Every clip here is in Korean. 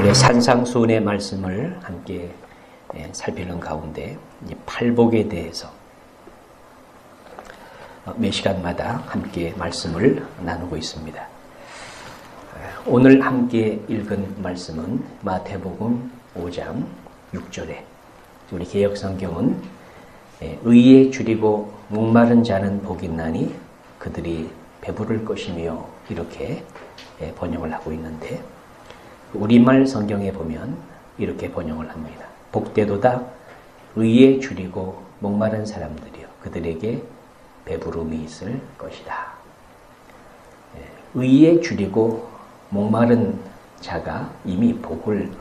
우리 산상수훈의 말씀을 함께 살피는 가운데 팔복에 대해서 매 시간마다 함께 말씀을 나누고 있습니다. 오늘 함께 읽은 말씀은 마태복음 5장 6절에 우리 개역성경은 의에 줄이고 목마른 자는 복이 있나니 그들이 배부를 것이며 이렇게 번역을 하고 있는데 우리말 성경에 보면 이렇게 번역을 합니다. 복되도다 의에 줄이고 목마른 사람들이여 그들에게 배부름이 있을 것이다. 의에 줄이고 목마른 자가 이미 복을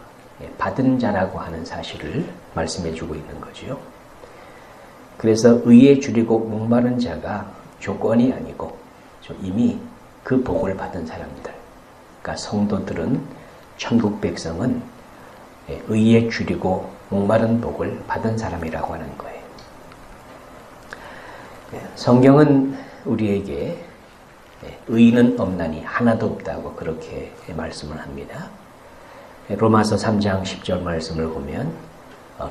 받은 자라고 하는 사실을 말씀해 주고 있는 거죠. 그래서 의에 줄이고 목마른 자가 조건이 아니고 이미 그 복을 받은 사람들, 그러니까 성도들은 천국 백성은 의에 줄이고 목마른 복을 받은 사람이라고 하는 거예요. 성경은 우리에게 의는 없나니 하나도 없다고 그렇게 말씀을 합니다. 로마서 3장 10절 말씀을 보면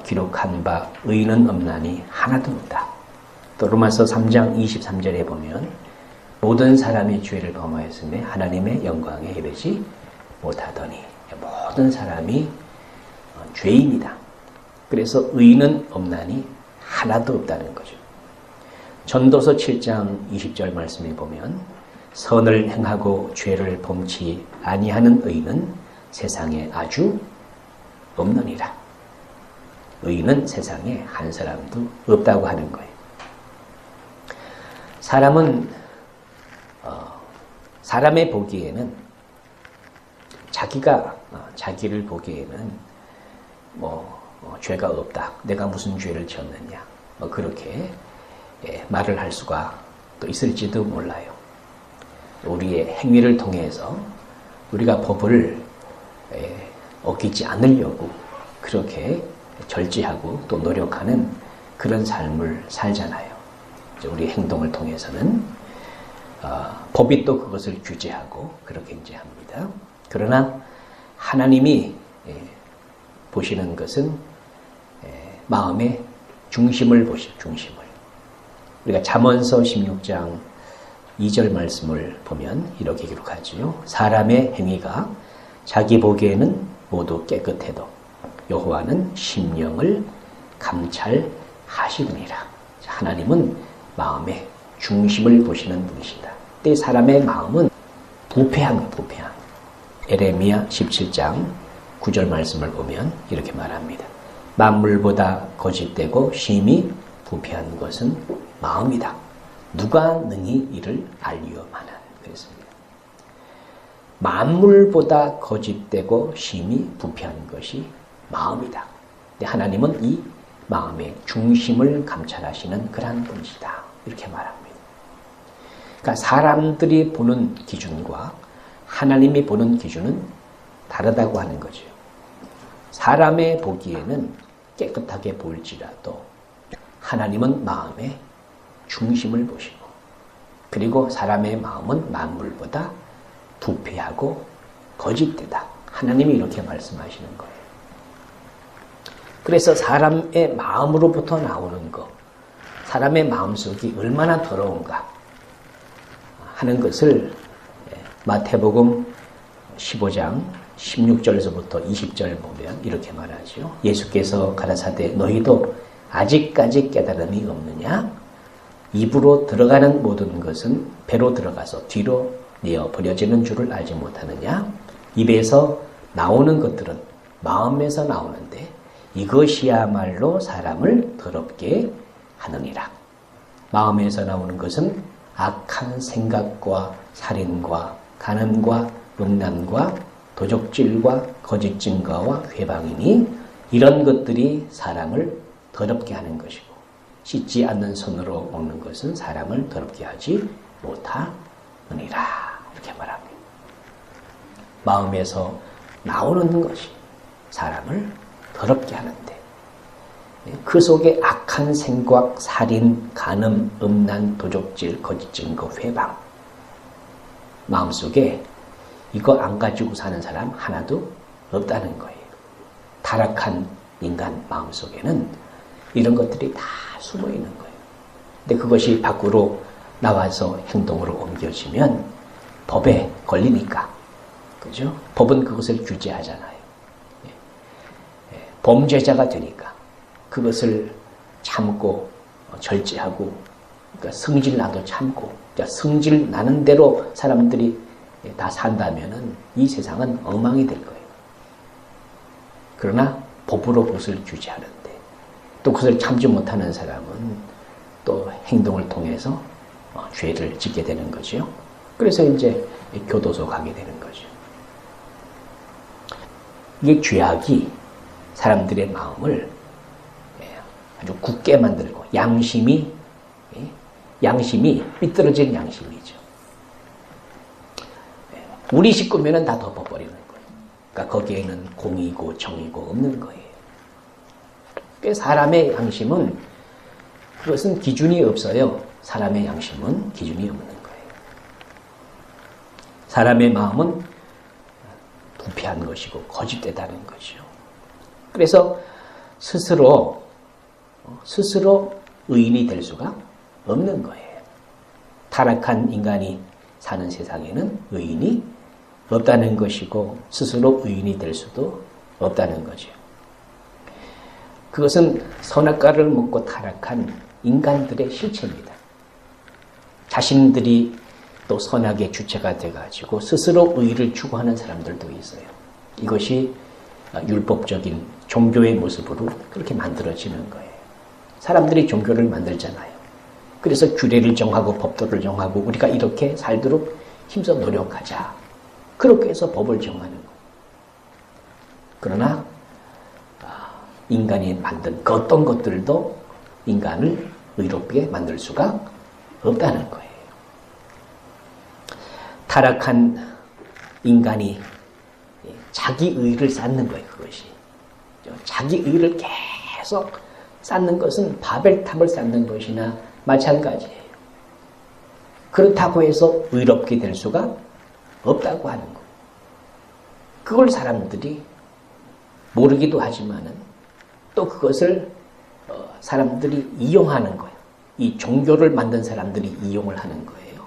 기록한 바 의는 없나니 하나도 없다. 또 로마서 3장 23절에 보면 모든 사람이 죄를 범하였으며 하나님의 영광에 이르지 못하더니 모든 사람이 죄인이다. 그래서 의는 없나니 하나도 없다는 거죠. 전도서 7장 20절 말씀에 보면 선을 행하고 죄를 범치 아니하는 의는 세상에 아주 없느니라. 의는 세상에 한 사람도 없다고 하는 거예요. 사람의 보기에는 자기를 보기에는 죄가 없다. 내가 무슨 죄를 지었느냐. 그렇게 말을 할 수가 또 있을지도 몰라요. 우리의 행위를 통해서 우리가 법을 어기지 않으려고 그렇게 절제하고 또 노력하는 그런 삶을 살잖아요. 우리 행동을 통해서는 법이 또 그것을 규제하고 그렇게 이제 합니다. 그러나 하나님이 보시는 것은 마음의 중심을 보시죠. 중심을. 우리가 잠언서 16장 2절 말씀을 보면 이렇게 기록하지요. 사람의 행위가 자기 보기에는 모두 깨끗해도 여호와는 심령을 감찰하시느니라. 하나님은 마음의 중심을 보시는 분이시다. 때 사람의 마음은 부패한. 에레미야 17장 9절 말씀을 보면 이렇게 말합니다. 만물보다 거짓되고 심히 부패한 것은 마음이다. 누가 능히 이를 알리오마나. 그랬습니다. 만물보다 거짓되고 심히 부패한 것이 마음이다. 근데 하나님은 이 마음의 중심을 감찰하시는 그러한 분이시다. 이렇게 말합니다. 그러니까 사람들이 보는 기준과 하나님이 보는 기준은 다르다고 하는 거죠. 사람의 보기에는 깨끗하게 보일지라도 하나님은 마음의 중심을 보시고 그리고 사람의 마음은 만물보다 부패하고 거짓되다. 하나님이 이렇게 말씀하시는 거예요. 그래서 사람의 마음으로부터 나오는 것, 사람의 마음속이 얼마나 더러운가 하는 것을 마태복음 15장 16절에서부터 20절 보면 이렇게 말하죠. 예수께서 가라사대 너희도 아직까지 깨달음이 없느냐? 입으로 들어가는 모든 것은 배로 들어가서 뒤로 내어 버려지는 줄을 알지 못하느냐? 입에서 나오는 것들은 마음에서 나오는데 이것이야말로 사람을 더럽게 하느니라. 마음에서 나오는 것은 악한 생각과 살인과 간음과 음란과 도적질과 거짓 증거와 회방이니 이런 것들이 사람을 더럽게 하는 것이고 씻지 않는 손으로 먹는 것은 사람을 더럽게 하지 못하느니라. 이렇게 말합니다. 마음에서 나오는 것이 사람을 더럽게 하는데 그 속에 악한 생각, 살인, 간음, 음란, 도적질, 거짓 증거, 회방 마음속에 이거 안 가지고 사는 사람 하나도 없다는 거예요. 타락한 인간 마음속에는 이런 것들이 다 숨어 있는 거예요. 근데 그것이 밖으로 나와서 행동으로 옮겨지면 법에 걸리니까. 그죠? 법은 그것을 규제하잖아요. 범죄자가 되니까 그것을 참고 절제하고, 그러니까 성질 나도 참고, 그러니까 성질 나는 대로 사람들이 다 산다면은 이 세상은 엉망이 될 거예요. 그러나 법으로 그것을 규제하는데, 또 그것을 참지 못하는 사람은 또 행동을 통해서 죄를 짓게 되는 거죠. 그래서 이제 교도소 가게 되는 거죠. 이게 죄악이 사람들의 마음을 아주 굳게 만들고, 양심이 삐뚤어진 양심이죠. 우리 식구면은 다 덮어버리는 거예요. 그러니까 거기에는 공의고 정의고 없는 거예요. 그러니까 사람의 양심은, 그것은 기준이 없어요. 사람의 양심은 기준이 없는 거예요. 사람의 마음은 부패한 것이고 거짓되다는 것이죠. 그래서 스스로 의인이 될 수가 없는 거예요. 타락한 인간이 사는 세상에는 의인이 없다는 것이고, 스스로 의인이 될 수도 없다는 거죠. 그것은 선악과를 먹고 타락한 인간들의 실체입니다. 자신들이 또 선악의 주체가 돼가지고 스스로 의의를 추구하는 사람들도 있어요. 이것이 율법적인 종교의 모습으로 그렇게 만들어지는 거예요. 사람들이 종교를 만들잖아요. 그래서 규례를 정하고 법도를 정하고 우리가 이렇게 살도록 힘써 노력하자. 그렇게 해서 법을 정하는 거예요. 그러나 인간이 만든 그 어떤 것들도 인간을 의롭게 만들 수가 없다는 거예요. 타락한 인간이 자기 의를 쌓는 거예요. 그것이 자기 의를 계속 쌓는 것은 바벨탑을 쌓는 것이나 마찬가지예요. 그렇다고 해서 의롭게 될 수가 없다고 하는 거예요. 그걸 사람들이 모르기도 하지만은 또 그것을 사람들이 이용하는 거예요. 이 종교를 만든 사람들이 이용을 하는 거예요.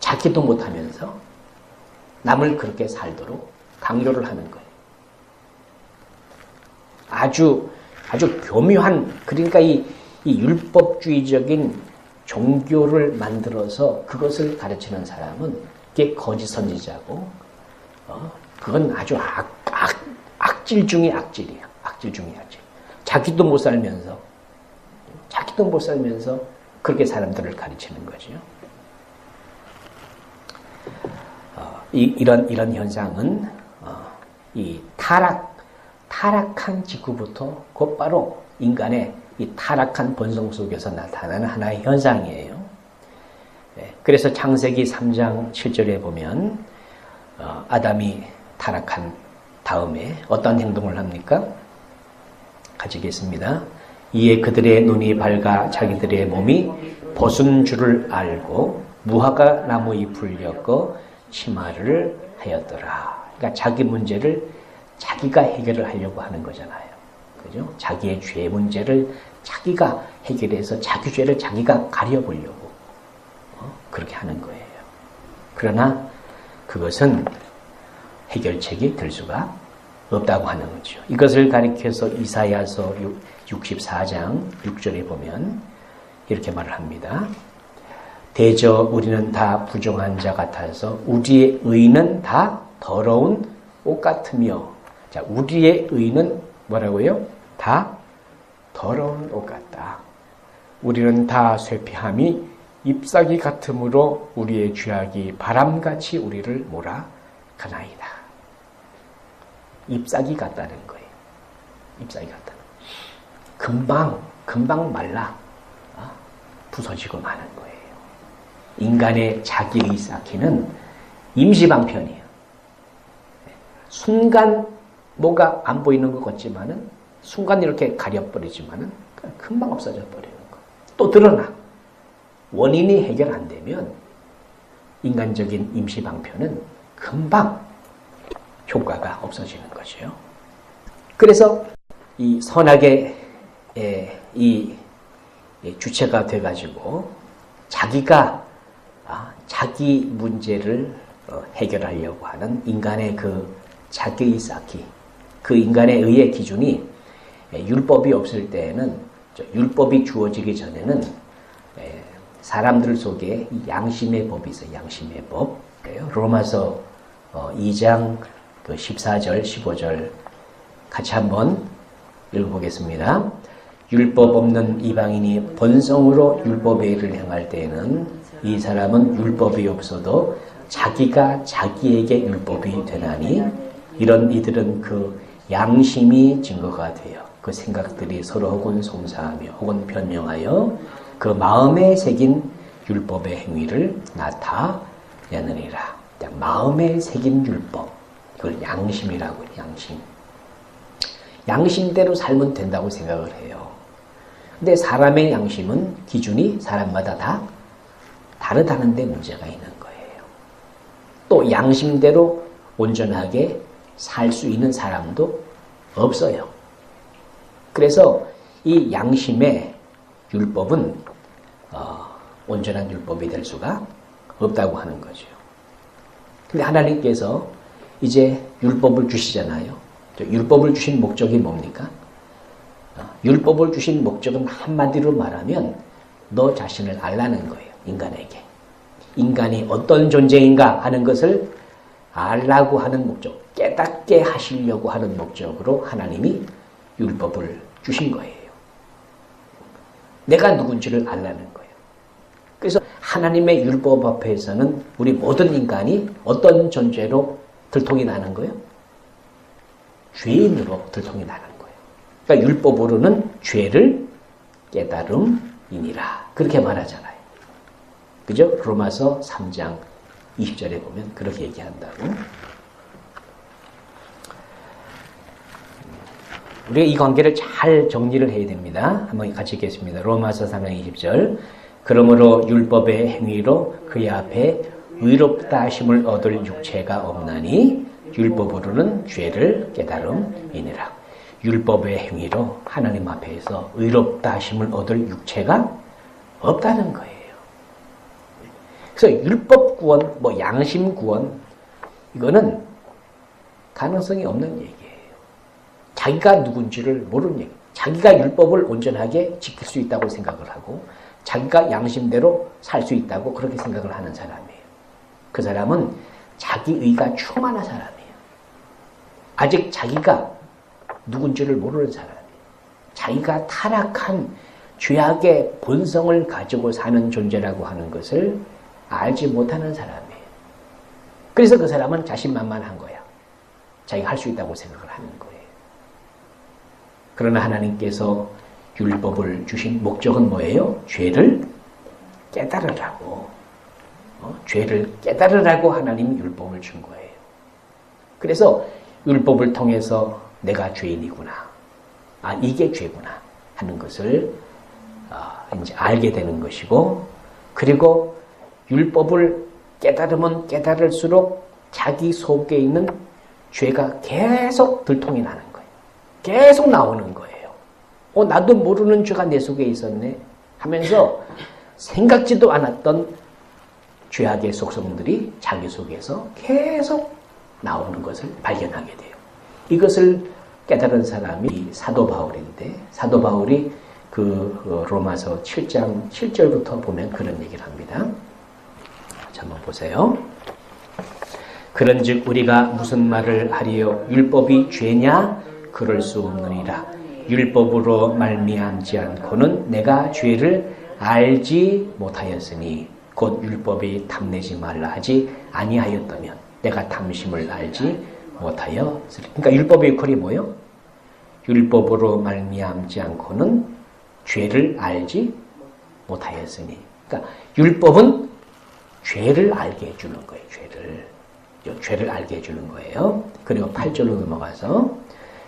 자기도 못하면서 남을 그렇게 살도록 강요를 하는 거예요. 아주 교묘한, 그러니까 이 율법주의적인 종교를 만들어서 그것을 가르치는 사람은 그게 거짓 선지자고, 그건 아주 악질 중에 악질이에요. 악질 중에 악질. 자기도 못 살면서 그렇게 사람들을 가르치는 거죠. 이런 현상은 이 타락한 직후부터 곧바로 인간의 이 타락한 본성 속에서 나타나는 하나의 현상이에요. 그래서 창세기 3장 7절에 보면 아담이 타락한 다음에 어떤 행동을 합니까? 같이 읽겠습니다. 이에 그들의 눈이 밝아 자기들의 몸이 벗은 줄을 알고 무화과 나무 잎을 엮어 치마를 하였더라. 그러니까 자기 문제를 자기가 해결을 하려고 하는 거잖아요. 그죠? 자기의 죄 문제를 자기가 해결해서 자기 죄를 자기가 가려보려고 그렇게 하는 거예요. 그러나 그것은 해결책이 될 수가 없다고 하는 거죠. 이것을 가리켜서 이사야서 64장 6절에 보면 이렇게 말을 합니다. 대저 우리는 다 부정한 자 같아서 우리의 의는 다 더러운 옷 같으며, 자, 우리의 의는 뭐라고요? 다 더러운 옷 같다. 우리는 다 쇠피함이 잎사귀 같으므로 우리의 죄악이 바람같이 우리를 몰아가나이다. 잎사귀 같다는 거예요. 잎사귀 같다는 거예요. 금방 말라 부서지고 마는 거예요. 인간의 자기의 쌓기는 임시방편이에요. 순간 뭐가 안 보이는 것 같지만은, 순간 이렇게 가려버리지만은 금방 없어져 버리는 거. 또 드러나. 원인이 해결 안 되면 인간적인 임시방편은 금방 효과가 없어지는 거죠. 그래서 이 선악의 이 주체가 돼가지고 자기가 자기 문제를 해결하려고 하는 인간의 그 자기의 쌓기, 그 인간의 의의 기준이 율법이 없을 때에는, 율법이 주어지기 전에는 사람들 속에 양심의 법이 있어요. 양심의 법. 로마서 2장 14절, 15절 같이 한번 읽어보겠습니다. 율법 없는 이방인이 본성으로 율법의 일을 행할 때에는 이 사람은 율법이 없어도 자기가 자기에게 율법이 되나니 이런 이들은 그 양심이 증거가 되어 그 생각들이 서로 혹은 송사하며 혹은 변명하여 그 마음에 새긴 율법의 행위를 나타내느니라. 마음에 새긴 율법, 그걸 양심이라고 해요. 양심. 양심대로 살면 된다고 생각을 해요. 근데 사람의 양심은 기준이 사람마다 다 다르다는 데 문제가 있는 거예요. 또 양심대로 온전하게 살 수 있는 사람도 없어요. 그래서 이 양심의 율법은 온전한 율법이 될 수가 없다고 하는 거죠. 근데 하나님께서 이제 율법을 주시잖아요. 율법을 주신 목적이 뭡니까? 율법을 주신 목적은 한마디로 말하면 너 자신을 알라는 거예요. 인간에게. 인간이 어떤 존재인가 하는 것을 알라고 하는 목적, 깨닫게 하시려고 하는 목적으로 하나님이 율법을 주신 거예요. 내가 누군지를 알라는 거예요. 그래서 하나님의 율법 앞에서는 우리 모든 인간이 어떤 존재로 들통이 나는 거예요? 죄인으로 들통이 나는 거예요. 그러니까 율법으로는 죄를 깨달음이니라. 그렇게 말하잖아요. 그죠? 로마서 3장 20절에 보면 그렇게 얘기한다고. 우리가 이 관계를 잘 정리를 해야 됩니다. 한번 같이 읽겠습니다. 로마서 3장 20절. 그러므로 율법의 행위로 그의 앞에 의롭다 하심을 얻을 육체가 없나니 율법으로는 죄를 깨달음이니라. 율법의 행위로 하나님 앞에서 의롭다 하심을 얻을 육체가 없다는 거예요. 그래서 율법 구원, 양심 구원, 이거는 가능성이 없는 얘기예요. 자기가 누군지를 모르는 얘기. 자기가 율법을 온전하게 지킬 수 있다고 생각을 하고 자기가 양심대로 살 수 있다고 그렇게 생각을 하는 사람이에요. 그 사람은 자기의가 충만한 사람이에요. 아직 자기가 누군지를 모르는 사람이에요. 자기가 타락한 죄악의 본성을 가지고 사는 존재라고 하는 것을 알지 못하는 사람이에요. 그래서 그 사람은 자신만만한 거야. 자기가 할 수 있다고 생각을 하는 거예요. 그러나 하나님께서 율법을 주신 목적은 뭐예요? 죄를 깨달으라고. 죄를 깨달으라고 하나님이 율법을 준 거예요. 그래서 율법을 통해서 내가 죄인이구나. 이게 죄구나 하는 것을 이제 알게 되는 것이고, 그리고 율법을 깨달으면 깨달을수록 자기 속에 있는 죄가 계속 들통이 나는 거예요. 계속 나오는 거예요. 나도 모르는 죄가 내 속에 있었네 하면서 생각지도 않았던 죄악의 속성들이 자기 속에서 계속 나오는 것을 발견하게 돼요. 이것을 깨달은 사람이 사도 바울인데, 사도 바울이 그 로마서 7장 7절부터 보면 그런 얘기를 합니다. 자, 한번 보세요. 그런즉 우리가 무슨 말을 하리요? 율법이 죄냐? 그럴 수 없느니라. 율법으로 말미암지 않고는 내가 죄를 알지 못하였으니 곧 율법이 탐내지 말라 하지 아니하였다면 내가 탐심을 알지 못하였으리. 그러니까 율법의 역할이 뭐예요? 율법으로 말미암지 않고는 죄를 알지 못하였으니. 그러니까 율법은 죄를 알게 해주는 거예요. 죄를 알게 해주는 거예요. 그리고 8절로 넘어가서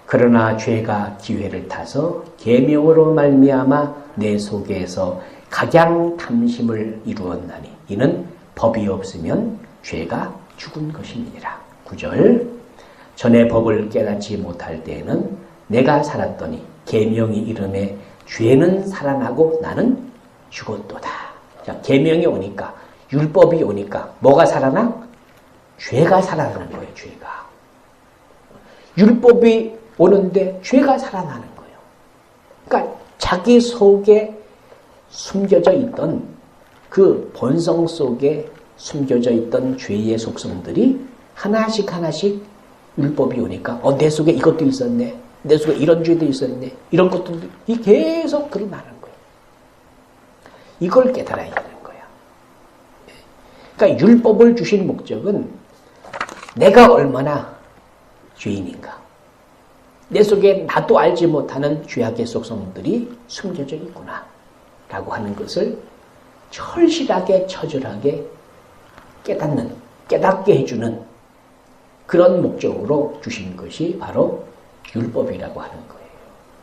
그러나 죄가 기회를 타서 계명으로 말미암아 내 속에서 각양 탐심을 이루었나니 이는 법이 없으면 죄가 죽은 것이니라. 9절 전에 법을 깨닫지 못할 때에는 내가 살았더니 계명이 이르매 죄는 살아나고 나는 죽었도다. 자, 계명이 오니까, 율법이 오니까 뭐가 살아나? 죄가 살아나는 거예요. 죄가. 율법이 오는데 죄가 살아나는 거예요. 그러니까 자기 속에 숨겨져 있던 그 본성 속에 숨겨져 있던 죄의 속성들이 하나씩 하나씩 율법이 오니까 내 속에 이것도 있었네. 내 속에 이런 죄도 있었네. 이런 것도 계속 드러나는 거예요. 이걸 깨달아야 되는 거야. 그러니까 율법을 주신 목적은 내가 얼마나 죄인인가. 내 속에 나도 알지 못하는 죄악의 속성들이 숨겨져 있구나. 라고 하는 것을 철실하게 처절하게 깨닫게 해주는 그런 목적으로 주신 것이 바로 율법이라고 하는 거예요.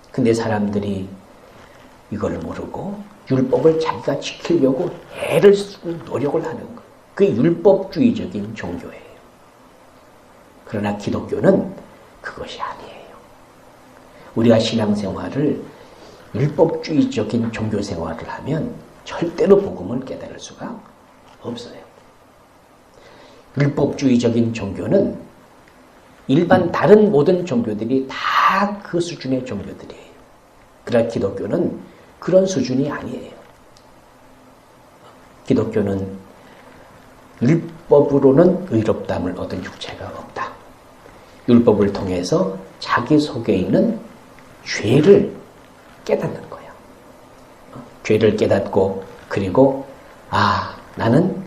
근데 사람들이 이걸 모르고 율법을 자기가 지키려고 애를 쓰고 노력을 하는 거예요. 그게 율법주의적인 종교예요. 그러나 기독교는 그것이 아니에요. 우리가 신앙생활을 율법주의적인 종교생활을 하면 절대로 복음을 깨달을 수가 없어요. 율법주의적인 종교는 일반 다른 모든 종교들이 다 그 수준의 종교들이에요. 그러나 기독교는 그런 수준이 아니에요. 기독교는 율법으로는 의롭다함을 얻은 육체가 없다. 율법을 통해서 자기 속에 있는 죄를 깨닫는 거예요. 죄를 깨닫고 그리고 나는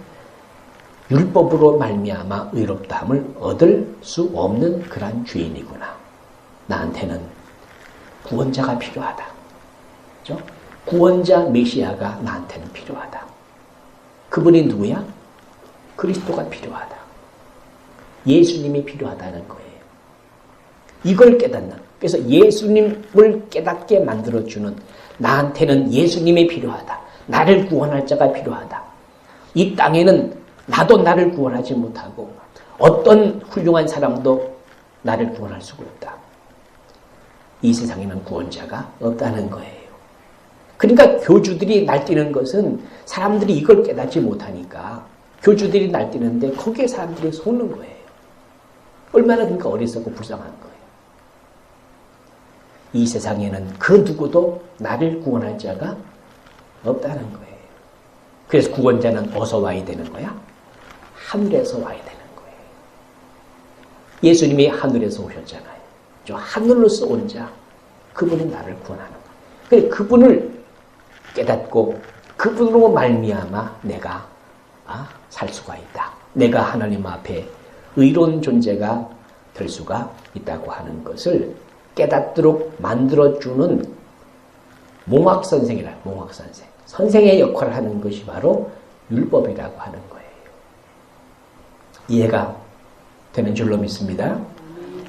율법으로 말미암아 의롭다함을 얻을 수 없는 그런 죄인이구나. 나한테는 구원자가 필요하다. 그렇죠? 구원자 메시아가 나한테는 필요하다. 그분이 누구야? 그리스도가 필요하다. 예수님이 필요하다는 거예요. 이걸 깨닫는. 그래서 예수님을 깨닫게 만들어주는 나한테는 예수님이 필요하다. 나를 구원할 자가 필요하다. 이 땅에는 나도 나를 구원하지 못하고 어떤 훌륭한 사람도 나를 구원할 수가 없다. 이 세상에는 구원자가 없다는 거예요. 그러니까 교주들이 날뛰는 것은 사람들이 이걸 깨닫지 못하니까 교주들이 날뛰는데 거기에 사람들이 속는 거예요. 얼마나 그러니까 어리석고 불쌍한 거예요. 이 세상에는 그 누구도 나를 구원할 자가 없다는 거예요. 그래서 구원자는 어디서 와야 되는 거야? 하늘에서 와야 되는 거예요. 예수님이 하늘에서 오셨잖아요. 저 하늘로서 온 자, 그분이 나를 구원하는 거예요. 그래, 그분을 깨닫고 그분으로 말미암아 내가 살 수가 있다. 내가 하나님 앞에 의로운 존재가 될 수가 있다고 하는 것을 깨닫도록 만들어주는 몽학선생이라, 몽학선생. 선생의 역할을 하는 것이 바로 율법이라고 하는 거예요. 이해가 되는 줄로 믿습니다.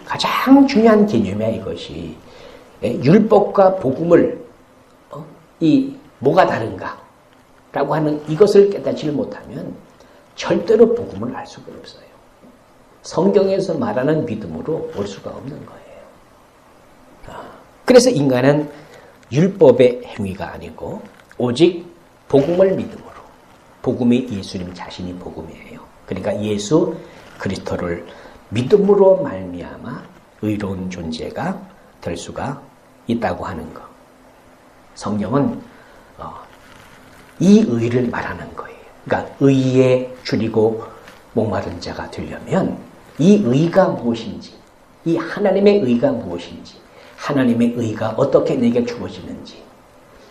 가장 중요한 개념이야 이것이. 율법과 복음을 뭐가 다른가 라고 하는 이것을 깨닫지 못하면 절대로 복음을 알 수가 없어요. 성경에서 말하는 믿음으로 올 수가 없는 거예요. 그래서 인간은 율법의 행위가 아니고 오직 복음을 믿음으로, 복음이 예수님 자신이 복음이에요. 그러니까 예수 그리스도를 믿음으로 말미암아 의로운 존재가 될 수가 있다고 하는 것. 성경은 이 의를 말하는 거예요. 그러니까 의에 줄이고 목마른 자가 되려면 이 의가 무엇인지, 이 하나님의 의가 무엇인지, 하나님의 의가 어떻게 내게 주어지는지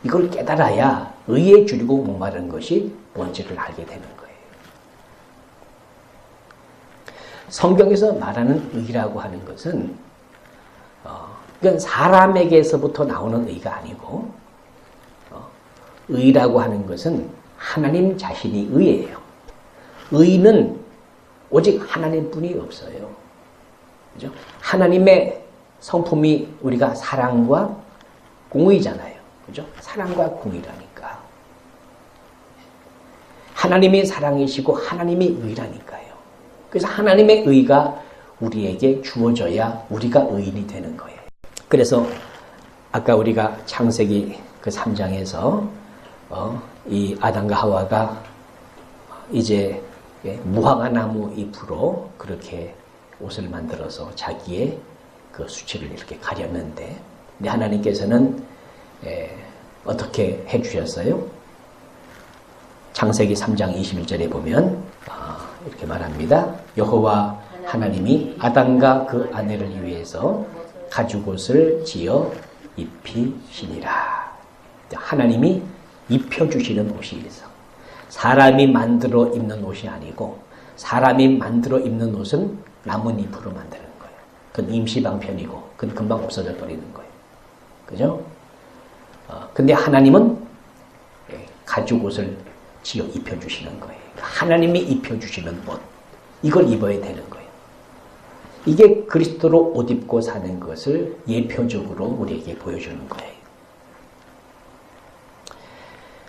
이걸 깨달아야 의에 줄이고 목마른 것이 뭔지를 알게 되는 거예요. 성경에서 말하는 의라고 하는 것은 이건 사람에게서부터 나오는 의가 아니고 의라고 하는 것은 하나님 자신이 의예요. 의는 오직 하나님뿐이 없어요. 그죠? 하나님의 성품이 우리가 사랑과 공의잖아요. 그죠? 사랑과 공의라니까. 하나님이 사랑이시고 하나님이 의라니까요. 그래서 하나님의 의가 우리에게 주어져야 우리가 의인이 되는 거예요. 그래서 아까 우리가 창세기 그 3장에서 이 아담과 하와가 이제 무화과 나무 잎으로 그렇게 옷을 만들어서 자기의 그 수치를 이렇게 가렸는데, 하나님께서는 어떻게 해주셨어요? 창세기 3장 21절에 보면 이렇게 말합니다. 여호와 하나님이 아담과 그 아내를 위해서 가죽옷을 지어 입히시니라. 하나님이 입혀주시는 옷이 있어. 사람이 만들어 입는 옷이 아니고, 사람이 만들어 입는 옷은 나뭇잎으로 만드는 거예요. 그건 임시방편이고 그건 금방 없어져 버리는 거예요. 그죠? 근데 하나님은 가죽옷을 지어 입혀주시는 거예요. 하나님이 입혀주시는 옷, 이걸 입어야 되는 거예요. 이게 그리스도로 옷 입고 사는 것을 예표적으로 우리에게 보여주는 거예요.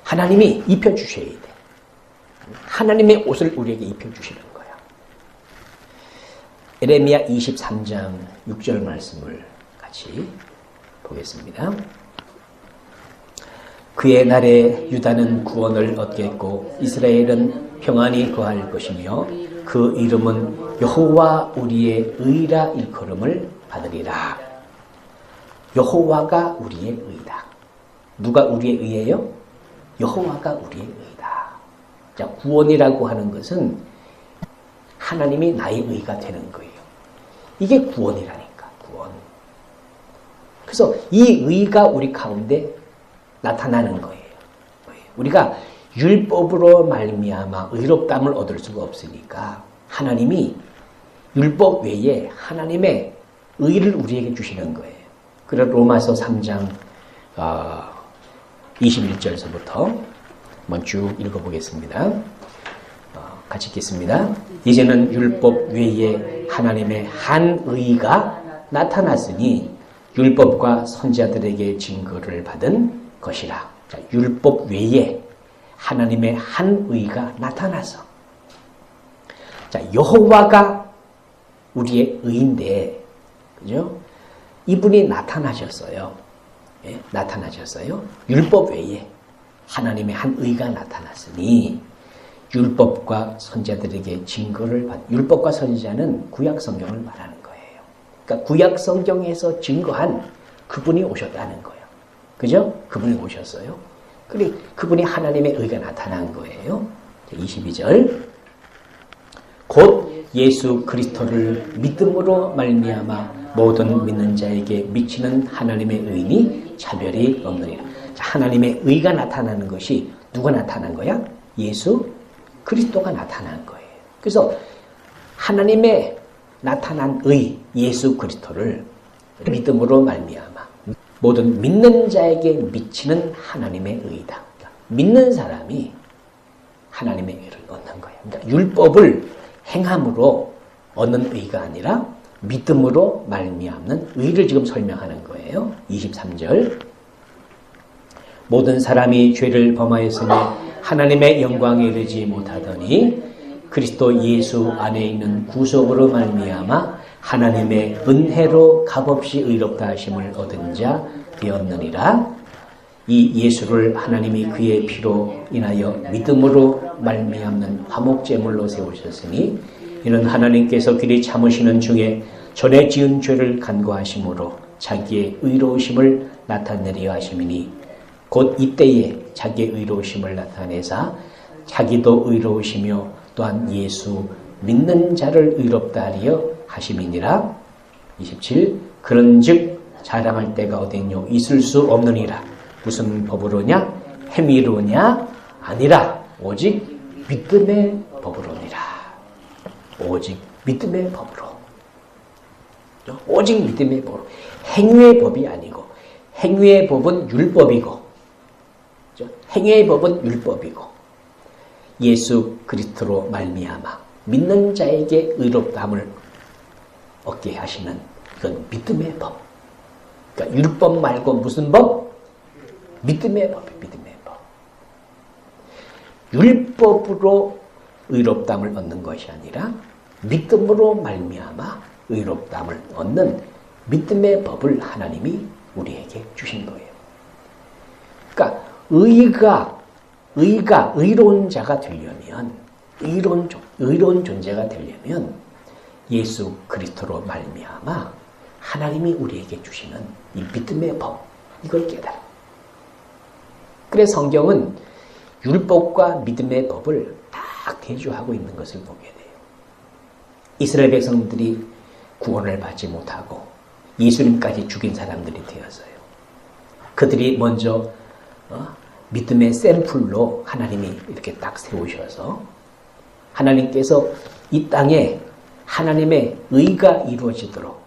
하나님이 입혀주셔야 돼. 하나님의 옷을 우리에게 입혀주시는 거야. 에레미야 23장 6절 말씀을 같이 보겠습니다. 그의 날에 유다는 구원을 얻겠고 이스라엘은 평안히 거할 것이며 그 이름은 여호와 우리의 의라 일컬음을 받으리라. 여호와가 우리의 의다. 누가 우리의 의예요? 여호와가 우리의 의다. 자, 구원이라고 하는 것은 하나님이 나의 의가 되는 거예요. 이게 구원이라니까, 구원. 그래서 이 의가 우리 가운데 나타나는 거예요. 우리가 율법으로 말미암아 의롭다함을 얻을 수가 없으니까 하나님이 율법 외에 하나님의 의를 우리에게 주시는 거예요. 그래서 로마서 3장 21절서부터 한번 쭉 읽어보겠습니다. 같이 읽겠습니다. 이제는 율법 외에 하나님의 한 의가 나타났으니 율법과 선지자들에게 증거를 받은 것이라. 자, 율법 외에 하나님의 한 의가 나타나서, 자, 여호와가 우리의 의인데, 그죠? 이분이 나타나셨어요. 예? 나타나셨어요. 율법 외에 하나님의 한 의가 나타났으니 율법과 선지자들에게 증거를 율법과 선지자는 구약 성경을 말하는 거예요. 그러니까 구약 성경에서 증거한 그분이 오셨다는 거예요. 그죠? 그분이 오셨어요. 그래, 그분이 하나님의 의가 나타난 거예요. 22절. 곧 예수 그리스도를 믿음으로 말미암아 모든 믿는 자에게 미치는 하나님의 의인이 차별이 없느니라. 하나님의 의가 나타나는 것이 누가 나타난 거야? 예수 그리스도가 나타난 거예요. 그래서 하나님의 나타난 의, 예수 그리스도를 믿음으로 말미암아 모든 믿는 자에게 미치는 하나님의 의다. 그러니까 믿는 사람이 하나님의 의를 얻는 거예요. 그러니까 율법을 행함으로 얻는 의가 아니라 믿음으로 말미암는 의를 지금 설명하는 거예요. 23절. 모든 사람이 죄를 범하였으니 하나님의 영광에 이르지 못하더니 그리스도 예수 안에 있는 구속으로 말미암아 하나님의 은혜로 값없이 의롭다 하심을 얻은 자 되었느니라. 이 예수를 하나님이 그의 피로 인하여 믿음으로 말미암는 화목제물로 세우셨으니 이는 하나님께서 길이 참으시는 중에 전에 지은 죄를 간구하심으로 자기의 의로우심을 나타내려 하심이니 곧 이때에 자기의 의로우심을 나타내사 자기도 의로우시며 또한 예수 믿는 자를 의롭다 하려 하심이니라. 27. 그런즉 자랑할 때가 어디뇨 있을 수 없느니라. 무슨 법으로냐? 행위로냐? 아니라 오직 믿음의 법으로니라. 오직 믿음의 법으로. 오직 믿음의 법으로. 행위의 법이 아니고, 행위의 법은 율법이고, 행위의 법은 율법이고, 예수 그리스도로 말미암아 믿는 자에게 의롭다함을 얻게 하시는 그건 믿음의 법. 그러니까 율법 말고 무슨 법? 믿음의 법, 믿음의 법. 율법으로 의롭다함을 얻는 것이 아니라 믿음으로 말미암아 의롭다함을 얻는 믿음의 법을 하나님이 우리에게 주신 거예요. 그러니까 의로운 자가 되려면, 의로운 존재가 되려면 예수 그리스도로 말미암아 하나님이 우리에게 주시는 이 믿음의 법, 이걸 깨달아. 그래서 성경은 율법과 믿음의 법을 딱 대조하고 있는 것을 보게 돼요. 이스라엘 백성들이 구원을 받지 못하고 예수님까지 죽인 사람들이 되었어요. 그들이 먼저 믿음의 샘플로 하나님이 이렇게 딱 세우셔서 하나님께서 이 땅에 하나님의 의가 이루어지도록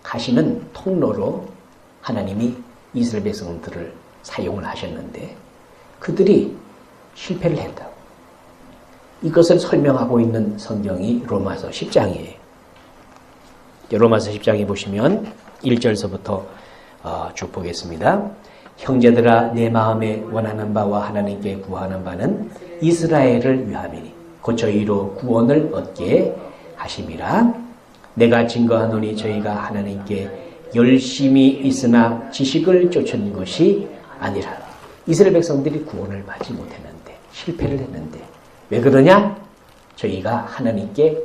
하시는 통로로 하나님이 이스라엘 백성들을 사용을 하셨는데 그들이 실패를 했다고. 이것을 설명하고 있는 성경이 로마서 10장이에요. 로마서 10장에 보시면 1절서부터 쭉 보겠습니다. 형제들아 내 마음에 원하는 바와 하나님께 구하는 바는 이스라엘을 위함이니 곧 저희로 구원을 얻게 하심이라. 내가 증거하노니 저희가 하나님께 열심히 있으나 지식을 쫓은 것이 아니라. 이스라엘 백성들이 구원을 받지 못했는데, 실패를 했는데 왜 그러냐? 저희가 하나님께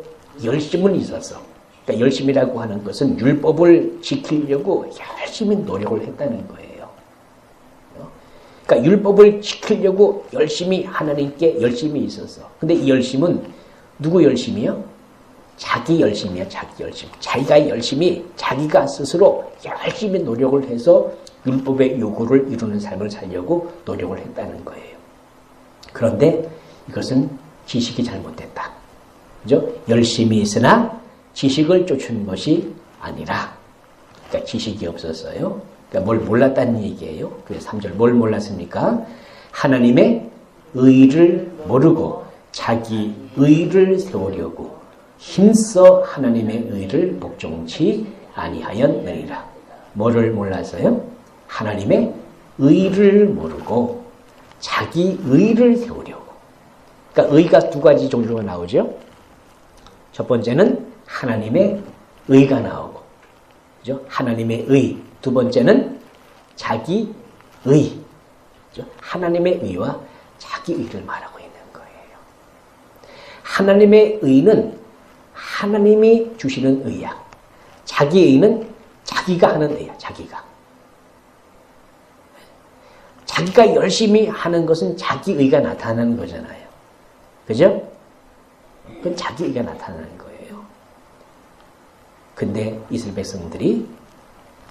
열심은 있어서. 그러니까 열심이라고 하는 것은 율법을 지키려고 열심히 노력을 했다는 거예요. 그러니까 율법을 지키려고 열심히 하나님께 열심히 있어서. 근데 이 열심은 누구 열심이요? 자기 열심이야, 자기 열심. 자기가 열심히, 자기가 스스로 열심히 노력을 해서 율법의 요구를 이루는 삶을 살려고 노력을 했다는 거예요. 그런데 이것은 지식이 잘못됐다. 그죠? 열심히 있으나 지식을 쫓은 것이 아니라. 그러니까 지식이 없었어요. 그러니까 뭘 몰랐다는 얘기예요. 그래서 3절 뭘 몰랐습니까? 하나님의 의를 모르고 자기 의를 세우려고 힘써 하나님의 의를 복종치 아니하였느니라. 뭐를 몰라서요? 하나님의 의를 모르고 자기 의를 세우려고. 그러니까 의가 두 가지 종류가 나오죠. 첫 번째는 하나님의 의가 나오고, 그죠? 하나님의 의. 두 번째는 자기 의. 그죠? 하나님의 의와 자기 의를 말하고 있는 거예요. 하나님의 의는 하나님이 주시는 의야. 자기 의는 자기가 하는 의야. 자기가 열심히 하는 것은 자기 의가 나타나는 거잖아요. 그죠? 그건 자기 의가 나타나는 거예요. 근데 이스라엘 백성들이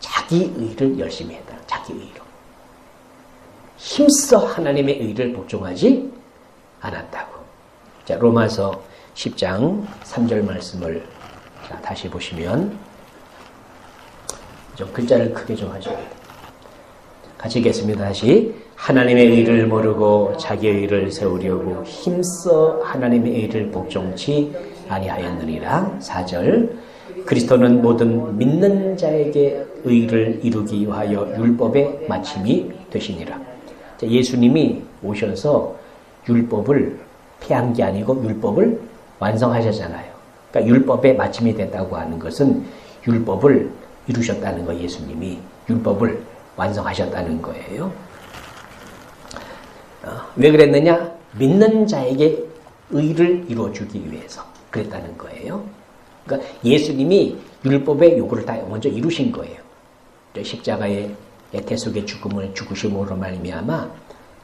자기 의를 열심히 했다. 자기 의로. 힘써 하나님의 의를 복종하지 않았다고. 자, 로마서 10장 3절 말씀을 다시 보시면 좀 글자를 크게 좀 하셔야 돼요. 같이 읽겠습니다. 다시. 하나님의 의를 모르고 자기의 의를 세우려고 힘써 하나님의 의를 복종치 아니하였느니라. 4절. 그리스도는 모든 믿는 자에게 의를 이루기 위하여 율법의 마침이 되시니라. 자, 예수님이 오셔서 율법을 폐한 게 아니고 율법을 완성하셨잖아요. 그러니까 율법의 마침이 됐다고 하는 것은 율법을 이루셨다는 거. 예수님이 율법을 완성하셨다는 거예요. 왜 그랬느냐? 믿는 자에게 의를 이루어주기 위해서 그랬다는 거예요. 그러니까 예수님이 율법의 요구를 다 먼저 이루신 거예요. 십자가의 대속의 죽음을 죽으심으로 말미암아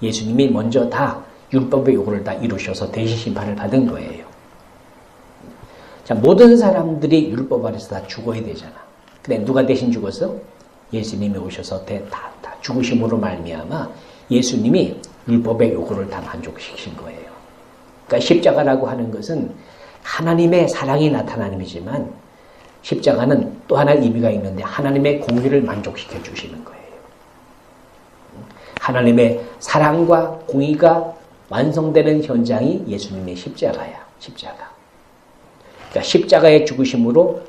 예수님이 먼저 다 율법의 요구를 다 이루셔서 대신 심판을 받은 거예요. 자, 모든 사람들이 율법 아래서 다 죽어야 되잖아. 근데 누가 대신 죽었어? 예수님이 오셔서 다 죽으심으로 말미암아 예수님이 율법의 요구를 다 만족시키신 거예요. 그러니까 십자가라고 하는 것은 하나님의 사랑이 나타나는 의미지만 십자가는 또 하나 의미가 있는데 하나님의 공의를 만족시켜 주시는 거예요. 하나님의 사랑과 공의가 완성되는 현장이 예수님의 십자가야. 십자가. 그러니까 십자가의 죽으심으로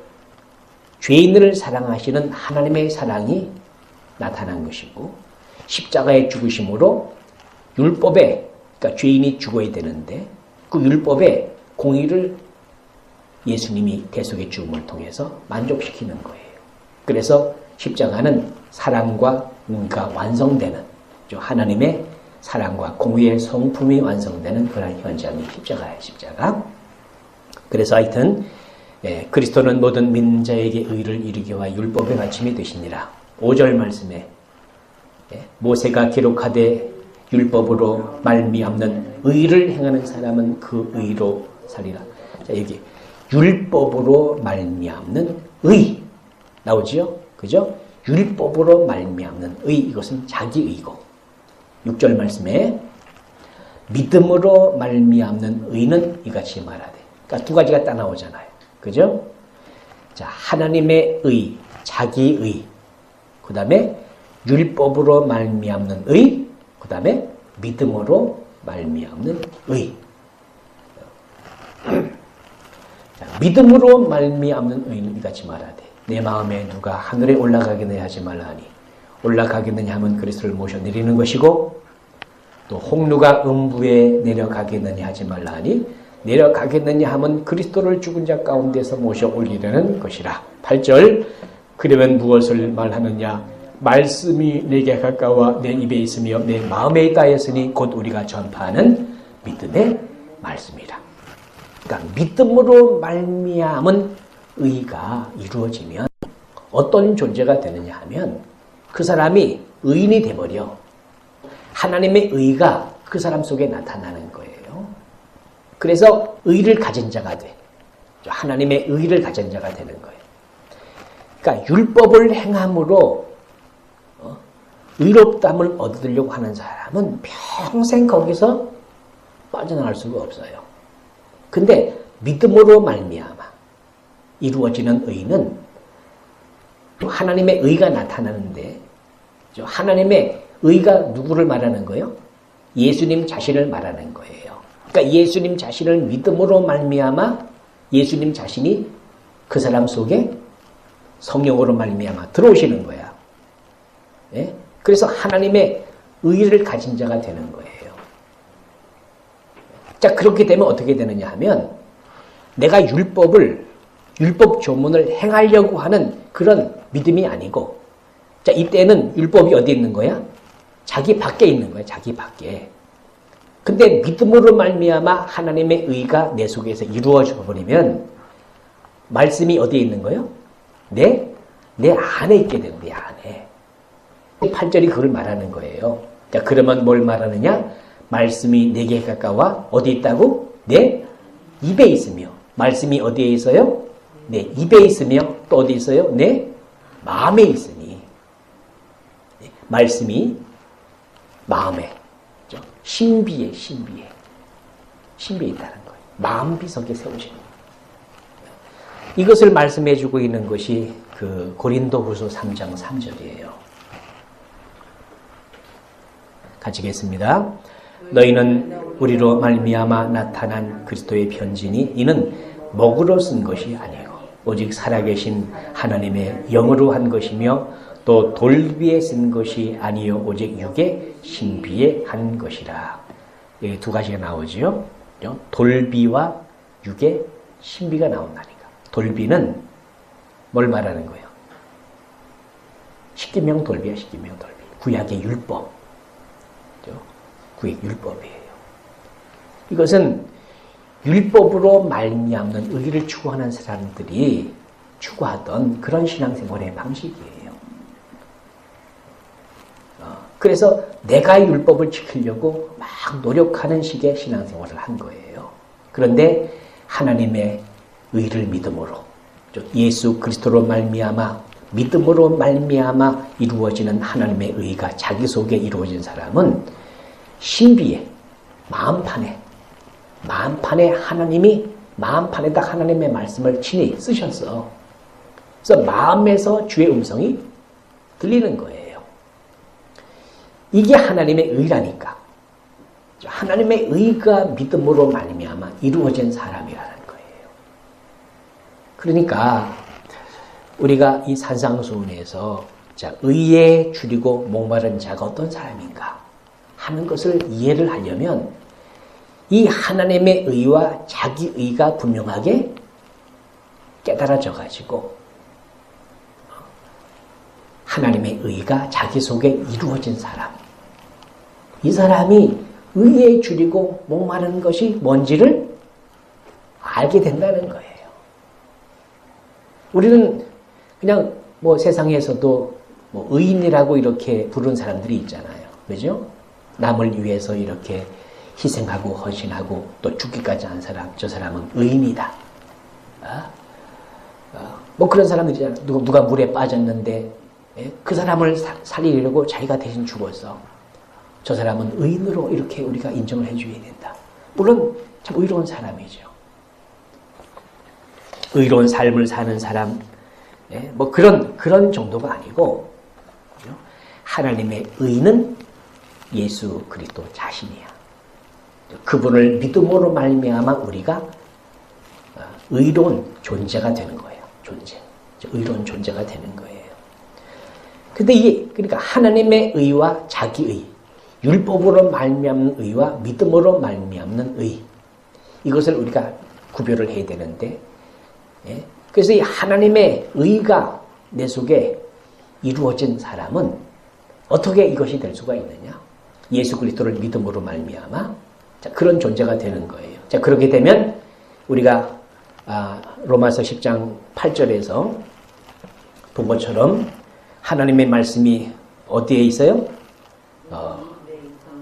죄인을 사랑하시는 하나님의 사랑이 나타난 것이고 십자가의 죽으심으로 율법에, 그러니까 죄인이 죽어야 되는데 그 율법의 공의를 예수님이 대속의 죽음을 통해서 만족시키는 거예요. 그래서 십자가는 사랑과 의가 완성되는, 하나님의 사랑과 공의의 성품이 완성되는 그런 현장이 십자가예요. 십자가. 그래서 하여튼 그리스도는 모든 믿는 자에게 의를 이루기 위하여 율법의 마침이 되시니라. 5절 말씀에 모세가 기록하되 율법으로 말미암는 의를 행하는 사람은 그 의로 살리라. 자, 여기 율법으로 말미암는 의 나오지요? 그죠? 율법으로 말미암는 의, 이것은 자기의고, 6절 말씀에 믿음으로 말미암는 의는 이같이 말하되. 그러니까 두 가지가 딱 나오잖아요. 그죠? 자, 하나님의 의, 자기의, 그 다음에 율법으로 말미암는 의, 그 다음에 믿음으로 말미암는 의. 자, 믿음으로 말미암는 의는 이같이 말하되 내 마음에 누가 하늘에 올라가겠느냐 하지 말라니 올라가겠느냐 하면 그리스도를 모셔 내리는 것이고 또 혹누가 음부에 내려가겠느냐 하지 말라니 내려가겠느냐 하면 그리스도를 죽은 자 가운데서 모셔 올리려는 것이라. 8절 그러면 무엇을 말하느냐 말씀이 내게 가까워 내 입에 있으며 내 마음에 있다 했으니 곧 우리가 전파하는 믿음의 말씀이라. 그러니까 믿음으로 말미암은 의가 이루어지면 어떤 존재가 되느냐 하면 그 사람이 의인이 돼버려. 하나님의 의가 그 사람 속에 나타나는 거예요. 그래서 의를 가진 자가 돼. 하나님의 의를 가진 자가 되는 거예요. 그러니까 율법을 행함으로 의롭담을 얻으려고 하는 사람은 평생 거기서 빠져나갈 수가 없어요. 근데 믿음으로 말미암아 이루어지는 의는 하나님의 의가 나타나는데 하나님의 의가 누구를 말하는 거예요? 예수님 자신을 말하는 거예요. 그러니까 예수님 자신을 믿음으로 말미암아 예수님 자신이 그 사람 속에 성령으로 말미암아 들어오시는 거야. 예? 그래서 하나님의 의를 가진 자가 되는 거예요. 자, 그렇게 되면 어떻게 되느냐 하면 내가 율법 조문을 행하려고 하는 그런 믿음이 아니고, 자, 이때는 율법이 어디 있는 거야? 자기 밖에 있는 거야. 자기 밖에. 근데 믿음으로 말미암아 하나님의 의가 내 속에서 이루어져 버리면 말씀이 어디에 있는 거예요? 내 안에 있게 되는 내 안에. 8절이 그걸 말하는 거예요. 자, 그러면 뭘 말하느냐? 말씀이 내게 가까워 어디 있다고? 내 입에 있으며. 말씀이 어디에 있어요? 내 입에 있으며 또 어디 있어요? 내 마음에 있으니. 말씀이 마음에, 신비에 있다는 거예요. 마음 비석에 세우시는 거예요. 이것을 말씀해 주고 있는 것이 그 고린도후서 3장 3절이에요. 같이 읽겠습니다. 너희는 우리로 말미암아 나타난 그리스도의 편지니 이는 목으로 쓴 것이 아니고 오직 살아계신 하나님의 영으로 한 것이며 또 돌비에 쓴 것이 아니요 오직 육의 신비에 한 것이라. 여기 두 가지가 나오죠. 돌비와 육의 신비가 나온다니까. 돌비는 뭘 말하는 거예요? 십계명 돌비야. 십계명 돌비. 구약의 율법. 구약 율법이에요. 이것은 율법으로 말미암는 의를 추구하는 사람들이 추구하던 그런 신앙생활의 방식이에요. 그래서 내가 율법을 지키려고 막 노력하는 식의 신앙생활을 한 거예요. 그런데 하나님의 의를 믿음으로, 예수 그리스도로 말미암아 믿음으로 말미암아 이루어지는 하나님의 의가 자기 속에 이루어진 사람은 신비에, 마음판에 마음판에다 하나님의 말씀을 친히 쓰셨어. 그래서 마음에서 주의 음성이 들리는 거예요. 이게 하나님의 의라니까. 하나님의 의가 믿음으로 말미암아 이루어진 사람이라는 거예요. 그러니까 우리가 이 산상수훈에서 자, 의에 줄이고 목마른 자가 어떤 사람인가 하는 것을 이해를 하려면 이 하나님의 의와 자기 의가 분명하게 깨달아져 가지고 하나님의 의가 자기 속에 이루어진 사람, 이 사람이 의에 줄이고 목마른 것이 뭔지를 알게 된다는 거예요. 우리는 그냥 뭐 세상에서도 뭐 의인이라고 이렇게 부르는 사람들이 있잖아요. 그죠? 남을 위해서 이렇게 희생하고 헌신하고 또 죽기까지 한 사람, 저 사람은 의인이다. 뭐 그런 사람들이잖아요. 누가 물에 빠졌는데 그 사람을 살리려고 자기가 대신 죽었어. 저 사람은 의인으로 이렇게 우리가 인정을 해줘야 된다. 물론 참 의로운 사람이죠. 의로운 삶을 사는 사람, 뭐 그런 정도가 아니고 하나님의 의는 예수 그리스도 자신이야. 그분을 믿음으로 말미암아 우리가 의로운 존재가 되는 거예요. 의로운 존재가 되는 거예요. 근데 이게 그러니까 하나님의 의와 자기의, 율법으로 말미암는 의와 믿음으로 말미암는 의, 이것을 우리가 구별을 해야 되는데, 그래서 이 하나님의 의가 내 속에 이루어진 사람은 어떻게 이것이 될 수가 있느냐? 예수 그리스도를 믿음으로 말미암아 그런 존재가 되는 거예요. 자, 그렇게 되면 우리가 로마서 10장 8절에서 본 것처럼 하나님의 말씀이 어디에 있어요?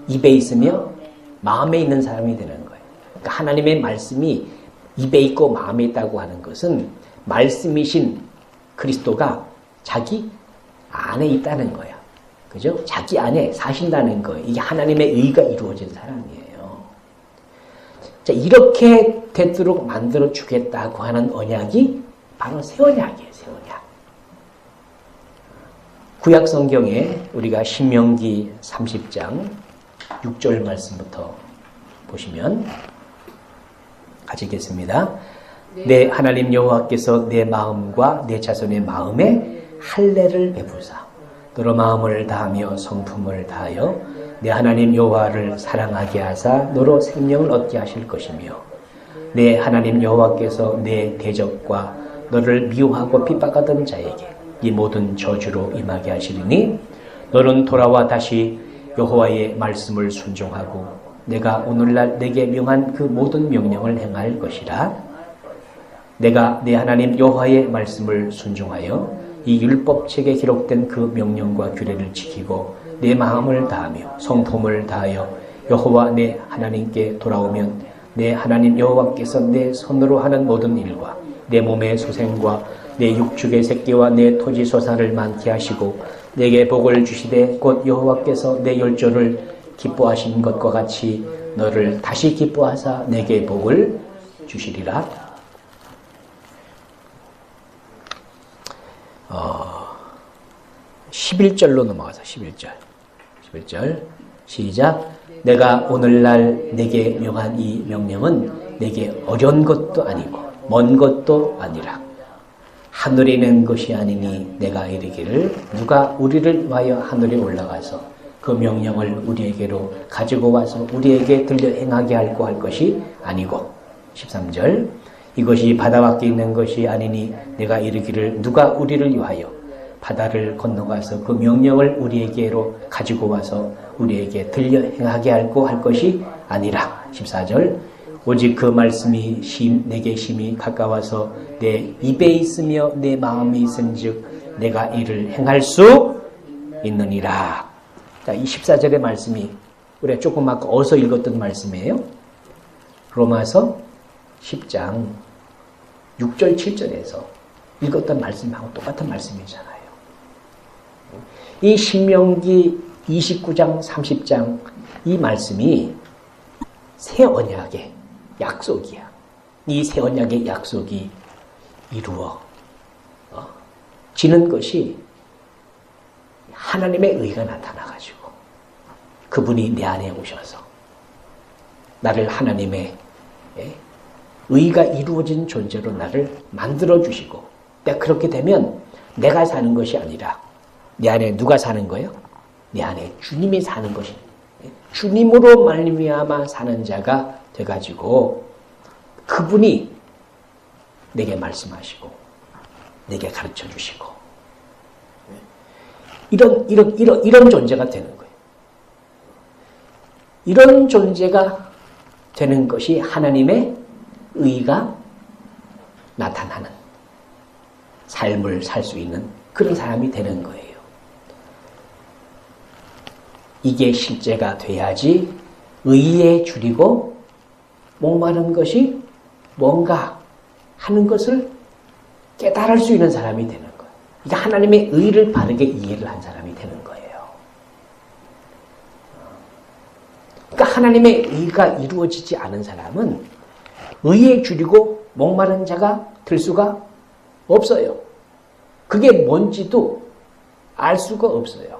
입에 있으며 마음에 있는 사람이 되는 거예요. 그러니까 하나님의 말씀이 입에 있고 마음에 있다고 하는 것은 말씀이신 그리스도가 자기 안에 있다는 거야. 그죠? 자기 안에 사신다는 거예요. 이게 하나님의 의가 이루어진 사람이에요. 자, 이렇게 되도록 만들어 주겠다고 하는 언약이 바로 새 언약이에요. 새 언약. 구약 성경에 우리가 신명기 30장 6절 말씀부터 보시면 같이 읽겠습니다. 내 하나님 여호와께서 내 마음과 내 자손의 마음에 할례를 베푸사 너로 마음을 다하며 성품을 다하여 내 하나님 여호와를 사랑하게 하사 너로 생명을 얻게 하실 것이며 내 하나님 여호와께서 내 대적과 너를 미워하고 핍박하던 자에게 이 모든 저주로 임하게 하시리니 너는 돌아와 다시 여호와의 말씀을 순종하고 내가 오늘날 내게 명한 그 모든 명령을 행할 것이라. 내가 내 하나님 여호와의 말씀을 순종하여 이 율법책에 기록된 그 명령과 규례를 지키고 내 마음을 다하며 성품을 다하여 여호와 내 하나님께 돌아오면 내 하나님 여호와께서 내 손으로 하는 모든 일과 내 몸의 소생과 내 육축의 새끼와 내 토지 소산을 많게 하시고 내게 복을 주시되 곧 여호와께서 내 열조를 기뻐하신 것과 같이 너를 다시 기뻐하사 내게 복을 주시리라. 11절로 넘어가서 11절 시작. 내가 오늘날 내게 명한 이 명령은 내게 어려운 것도 아니고 먼 것도 아니라 하늘에 있는 것이 아니니 내가 이르기를 누가 우리를 위하여 하늘에 올라가서 그 명령을 우리에게로 가지고 와서 우리에게 들려 행하게 할고 할 것이 아니고 13절 이것이 바다 밖에 있는 것이 아니니 내가 이르기를 누가 우리를 위하여 바다를 건너가서 그 명령을 우리에게로 가지고 와서 우리에게 들려 행하게 할고 할 것이 아니라 14절 오직 그 말씀이 내게 심히 가까워서 내 입에 있으며 내 마음에 있은즉 내가 이를 행할 수 있느니라. 자, 이 14절의 말씀이 우리가 조금 아까 어서 읽었던 말씀이에요. 로마서 10장 6절 7절에서 읽었던 말씀하고 똑같은 말씀이잖아요. 이 신명기 29장 30장 이 말씀이 새 언약의 약속이야. 이 새 언약의 약속이 이루어지는 것이 하나님의 의가 나타나가지고 그분이 내 안에 오셔서 나를 하나님의 의가 이루어진 존재로 나를 만들어주시고 그렇게 되면 내가 사는 것이 아니라 내 안에 누가 사는 거예요? 내 안에 주님이 사는 것이 주님으로 말미암아 사는 자가 돼가지고 그분이 내게 말씀하시고 내게 가르쳐 주시고 이런 존재가 되는 거예요. 이런 존재가 되는 것이 하나님의 의가 나타나는 삶을 살 수 있는 그런 사람이 되는 거예요. 이게 실제가 돼야지 의에 줄이고 목마른 것이 뭔가 하는 것을 깨달을 수 있는 사람이 되는 거예요. 이게 하나님의 의를 바르게 이해를 한 사람이 되는 거예요. 그러니까 하나님의 의가 이루어지지 않은 사람은 의에 줄이고 목마른 자가 될 수가 없어요. 그게 뭔지도 알 수가 없어요.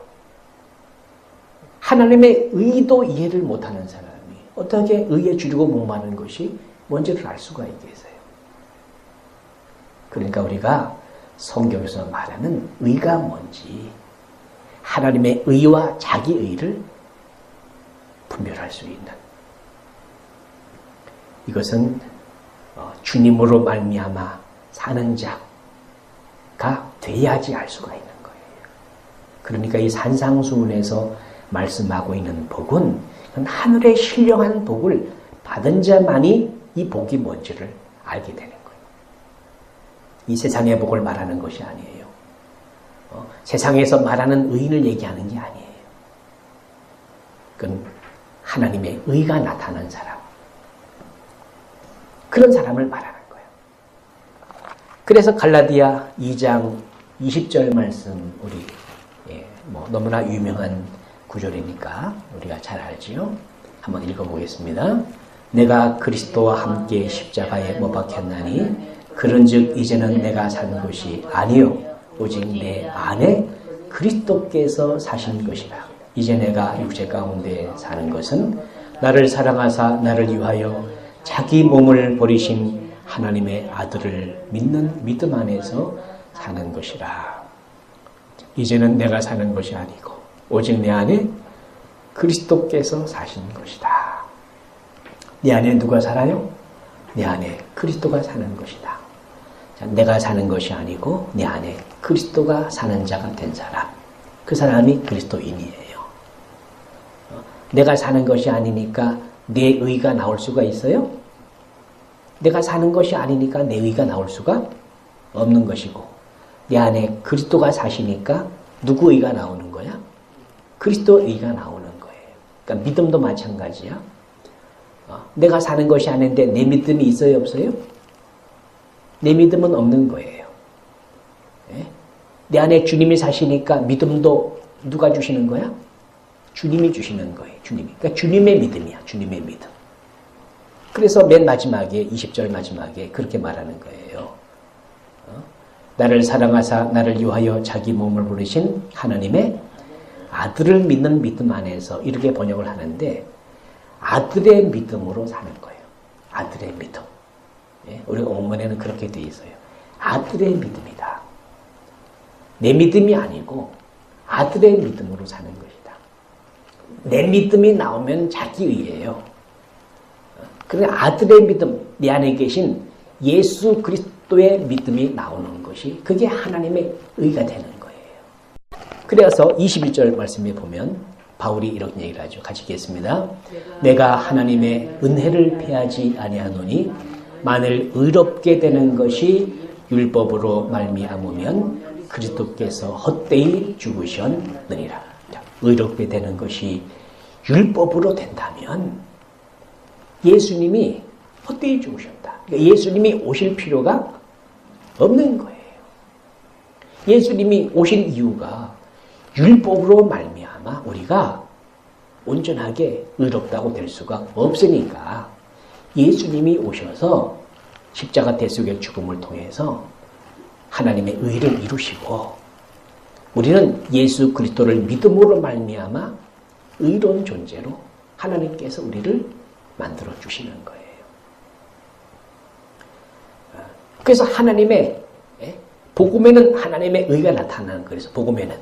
하나님의 의도 이해를 못하는 사람이 어떻게 의에 줄이고 목마른 것이 뭔지를 알 수가 있겠어요. 그러니까 우리가 성경에서 말하는 의가 뭔지 하나님의 의와 자기 의를 분별할 수 있는 이것은 주님으로 말미암아 사는 자가 돼야지 알 수가 있는 거예요. 그러니까 이 산상수훈에서 말씀하고 있는 복은 하늘의 신령한 복을 받은 자만이 이 복이 뭔지를 알게 되는 거예요. 이 세상의 복을 말하는 것이 아니에요. 세상에서 말하는 의인을 얘기하는 게 아니에요. 그건 하나님의 의가 나타난 사람. 그런 사람을 말하는 거예요. 그래서 갈라디아 2장 20절 말씀 우리 너무나 유명한 구절이니까 우리가 잘 알지요. 한번 읽어보겠습니다. 내가 그리스도와 함께 십자가에 못 박혔나니 그런즉 이제는 내가 사는 것이 아니요 오직 내 안에 그리스도께서 사신 것이라. 이제 내가 육체 가운데 사는 것은 나를 사랑하사 나를 위하여 자기 몸을 버리신 하나님의 아들을 믿는 믿음 안에서 사는 것이라. 이제는 내가 사는 것이 아니고 오직 내 안에 그리스도께서 사신 것이다. 내 안에 누가 살아요? 내 안에 그리스도가 사는 것이다. 자, 내가 사는 것이 아니고 내 안에 그리스도가 사는 자가 된 사람. 그 사람이 그리스도인이에요. 내가 사는 것이 아니니까 내 의가 나올 수가 있어요? 내가 사는 것이 아니니까 내 의가 나올 수가 없는 것이고 내 안에 그리스도가 사시니까 누구 의가 나오는 거야? 그리스도 의가 나오는 거예요. 그러니까 믿음도 마찬가지야. 내가 사는 것이 아닌데 내 믿음이 있어요? 없어요? 내 믿음은 없는 거예요. 내 안에 주님이 사시니까 믿음도 누가 주시는 거야? 주님이 주시는 거예요. 주님이. 그러니까 주님의 믿음이야. 주님의 믿음. 그래서 맨 마지막에 20절 마지막에 그렇게 말하는 거예요. 나를 사랑하사 나를 위하여 자기 몸을 부르신 하나님의 아들을 믿는 믿음 안에서 이렇게 번역을 하는데 아들의 믿음으로 사는 거예요. 아들의 믿음. 우리 원문에는 그렇게 되어 있어요. 아들의 믿음이다. 내 믿음이 아니고 아들의 믿음으로 사는 것이다. 내 믿음이 나오면 자기 의예요. 그러나 아들의 믿음, 내 안에 계신 예수 그리스도의 믿음이 나오는 것이 그게 하나님의 의가 되는 거예요. 그래서 21절 말씀에 보면 바울이 이런 얘기를 하죠. 같이 읽겠습니다. 내가 하나님의 은혜를 패하지 아니하노니 만일 의롭게 되는 것이 율법으로 말미암으면 그리스도께서 헛되이 죽으셨느니라. 의롭게 되는 것이 율법으로 된다면 예수님이 헛되이 죽으셨다. 그러니까 예수님이 오실 필요가 없는 거예요. 예수님이 오신 이유가 율법으로 말미암아 우리가 온전하게 의롭다고 될 수가 없으니까 예수님이 오셔서 십자가 대속의 죽음을 통해서 하나님의 의를 이루시고 우리는 예수 그리스도를 믿음으로 말미암아 의로운 존재로 하나님께서 우리를 만들어 주시는 거예요. 그래서 하나님의 복음에는 하나님의 의가 나타나는 거예요. 그래서 복음에는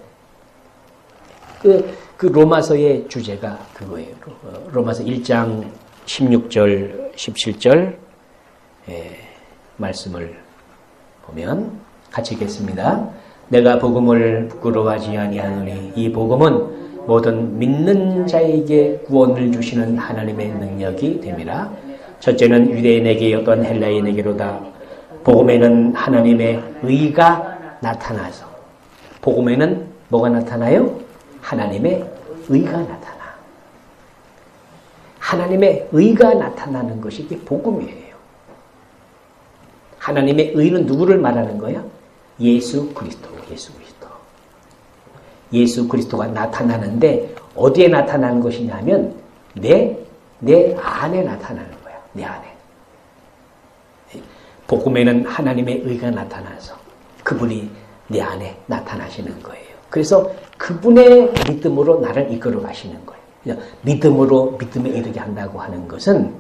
그 로마서의 주제가 그거예요. 로마서 1장 16절 17절 말씀을 보면 같이 읽겠습니다. 내가 복음을 부끄러워하지 아니하노니 이 복음은 모든 믿는 자에게 구원을 주시는 하나님의 능력이 됨이라. 첫째는 유대인에게 또한 헬라인에게로다. 복음에는 하나님의 의가 나타나서, 복음에는 뭐가 나타나요? 하나님의 의가 나타나. 하나님의 의가 나타나는 것이 이게 복음이에요. 하나님의 의는 누구를 말하는 거야? 예수 그리스도, 예수 그리스도. 예수 그리스도가 나타나는데 어디에 나타나는 것이냐면 내 안에 나타나는 거야. 내 안에. 복음에는 하나님의 의가 나타나서 그분이 내 안에 나타나시는 거예요. 그래서 그분의 믿음으로 나를 이끌어 가시는 거예요. 믿음으로 믿음에 이르게 한다고 하는 것은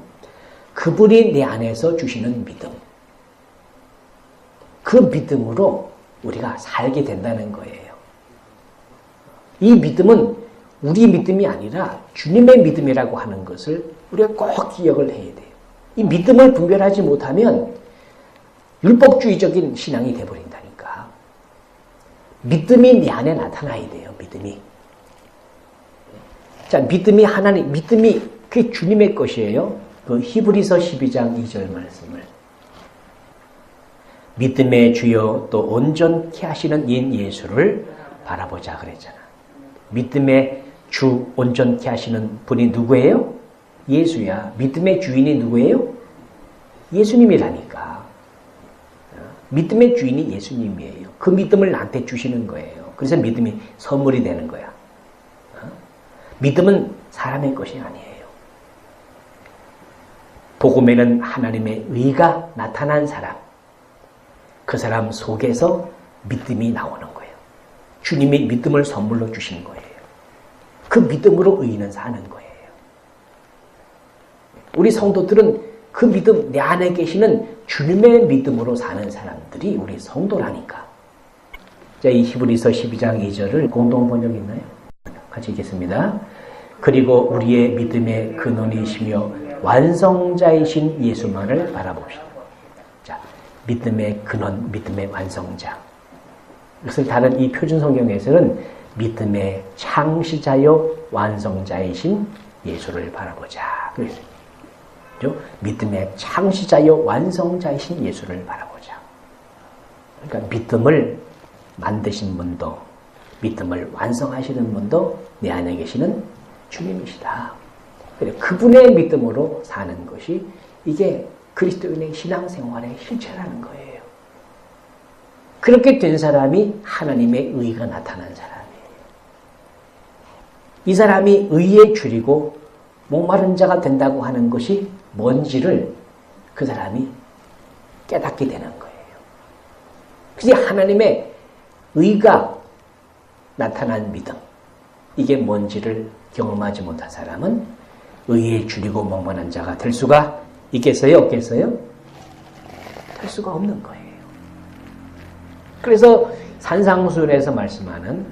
그분이 내 안에서 주시는 믿음. 그 믿음으로 우리가 살게 된다는 거예요. 이 믿음은 우리 믿음이 아니라 주님의 믿음이라고 하는 것을 우리가 꼭 기억을 해야 돼요. 이 믿음을 분별하지 못하면 율법주의적인 신앙이 되어버린다니까. 믿음이 내 안에 나타나야 돼요. 믿음이. 자, 믿음이 하나님, 믿음이 그게 주님의 것이에요. 그 히브리서 12장 2절 말씀을. 믿음의 주여 또 온전케 하시는 인 예수를 바라보자 그랬잖아. 믿음의 주 온전케 하시는 분이 누구예요? 예수야. 믿음의 주인이 누구예요? 예수님이라니까. 믿음의 주인이 예수님이에요. 그 믿음을 나한테 주시는 거예요. 그래서 믿음이 선물이 되는 거야. 믿음은 사람의 것이 아니에요. 복음에는 하나님의 의가 나타난 사람, 그 사람 속에서 믿음이 나오는 거예요. 주님이 믿음을 선물로 주신 거예요. 그 믿음으로 의인은 사는 거예요. 우리 성도들은 그 믿음, 내 안에 계시는 주님의 믿음으로 사는 사람들이 우리 성도라니까. 자, 이 히브리서 12장 2절을 공동 번역 있나요? 같이 읽겠습니다. 그리고 우리의 믿음의 근원이시며 완성자이신 예수만을 바라봅시다. 자, 믿음의 근원, 믿음의 완성자. 그래서 다른 이 표준 성경에서는 믿음의 창시자요 완성자이신 예수를 바라보자. 그래서 믿음의 창시자요 완성자이신 예수를 바라보자. 그러니까 믿음을 만드신 분도 믿음을 완성하시는 분도 내 안에 계시는 주님이시다. 그분의 믿음으로 사는 것이 이게 그리스도인의 신앙생활의 실체라는 거예요. 그렇게 된 사람이 하나님의 의가 나타난 사람이에요. 이 사람이 의에 줄이고 목마른 자가 된다고 하는 것이 뭔지를 그 사람이 깨닫게 되는 거예요. 그래서 하나님의 의가 나타난 믿음, 이게 뭔지를 경험하지 못한 사람은 의에 줄이고 목마른 자가 될 수가 있겠어요? 없겠어요? 될 수가 없는 거예요. 그래서 산상수훈에서 말씀하는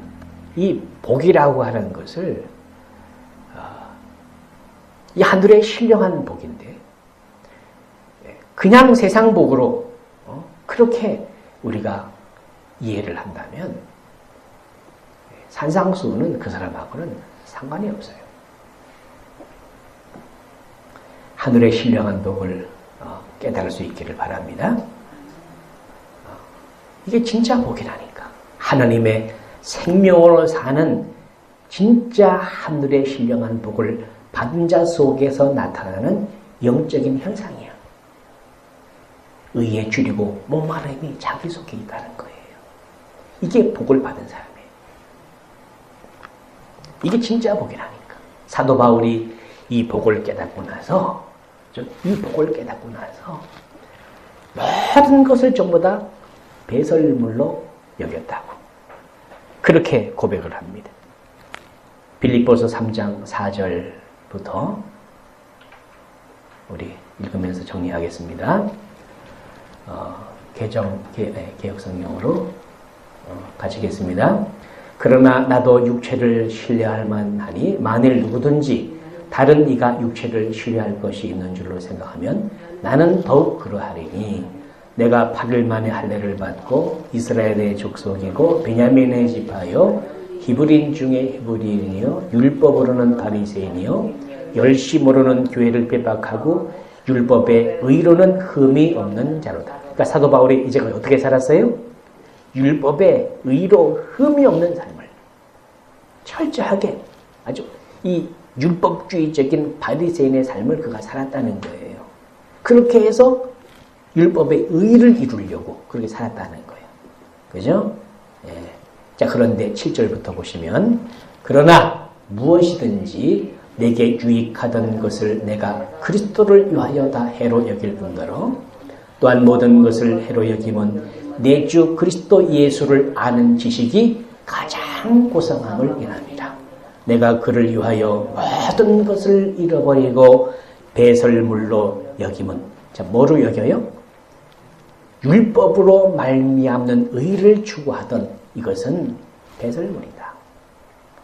이 복이라고 하는 것을 이 하늘의 신령한 복인데 그냥 세상 복으로 그렇게 우리가 이해를 한다면 산상수훈은 그 사람하고는 상관이 없어요. 하늘의 신령한 복을 깨달을 수 있기를 바랍니다. 이게 진짜 복이라니까. 하나님의 생명으로 사는 진짜 하늘의 신령한 복을 받은 자 속에서 나타나는 영적인 현상이야. 의에 줄이고 목마름이 자기 속에 있다는 거예요. 이게 복을 받은 사람이에요. 이게 진짜 복이라니까. 사도 바울이 이 복을 깨닫고 나서 모든 것을 전부 다 배설물로 여겼다고 그렇게 고백을 합니다. 빌립보서 3장 4절부터 우리 읽으면서 정리하겠습니다. 개혁성경으로 같이 읽겠습니다. 그러나 나도 육체를 신뢰할 만하니 만일 누구든지 다른 이가 육체를 신뢰할 것이 있는 줄로 생각하면 나는 더욱 그러하리니 내가 8일 만에 할례를 받고 이스라엘의 족속이고 베냐민의 지파요 히브리인 중에 히브리인이요 율법으로는 바리새인이요 열심으로는 교회를 배박하고 율법의 의로는 흠이 없는 자로다. 그러니까 사도 바울이 이제 어떻게 살았어요? 율법의 의로 흠이 없는 삶을 철저하게 아주 이 율법주의적인 바리새인의 삶을 그가 살았다는 거예요. 그렇게 해서 율법의 의를 이루려고 그렇게 살았다는 거예요. 그죠? 예. 자, 그런데 7절부터 보시면 그러나 무엇이든지 내게 유익하던 것을 내가 그리스도를 위하여 다 해로 여길 뿐더러 또한 모든 것을 해로 여김은 내 주 그리스도 예수를 아는 지식이 가장 고상함을 인함이라. 내가 그를 위하여 모든 것을 잃어버리고 배설물로 여김은 자 뭐로 여겨요? 율법으로 말미암는 의를 추구하던 이것은 배설물이다.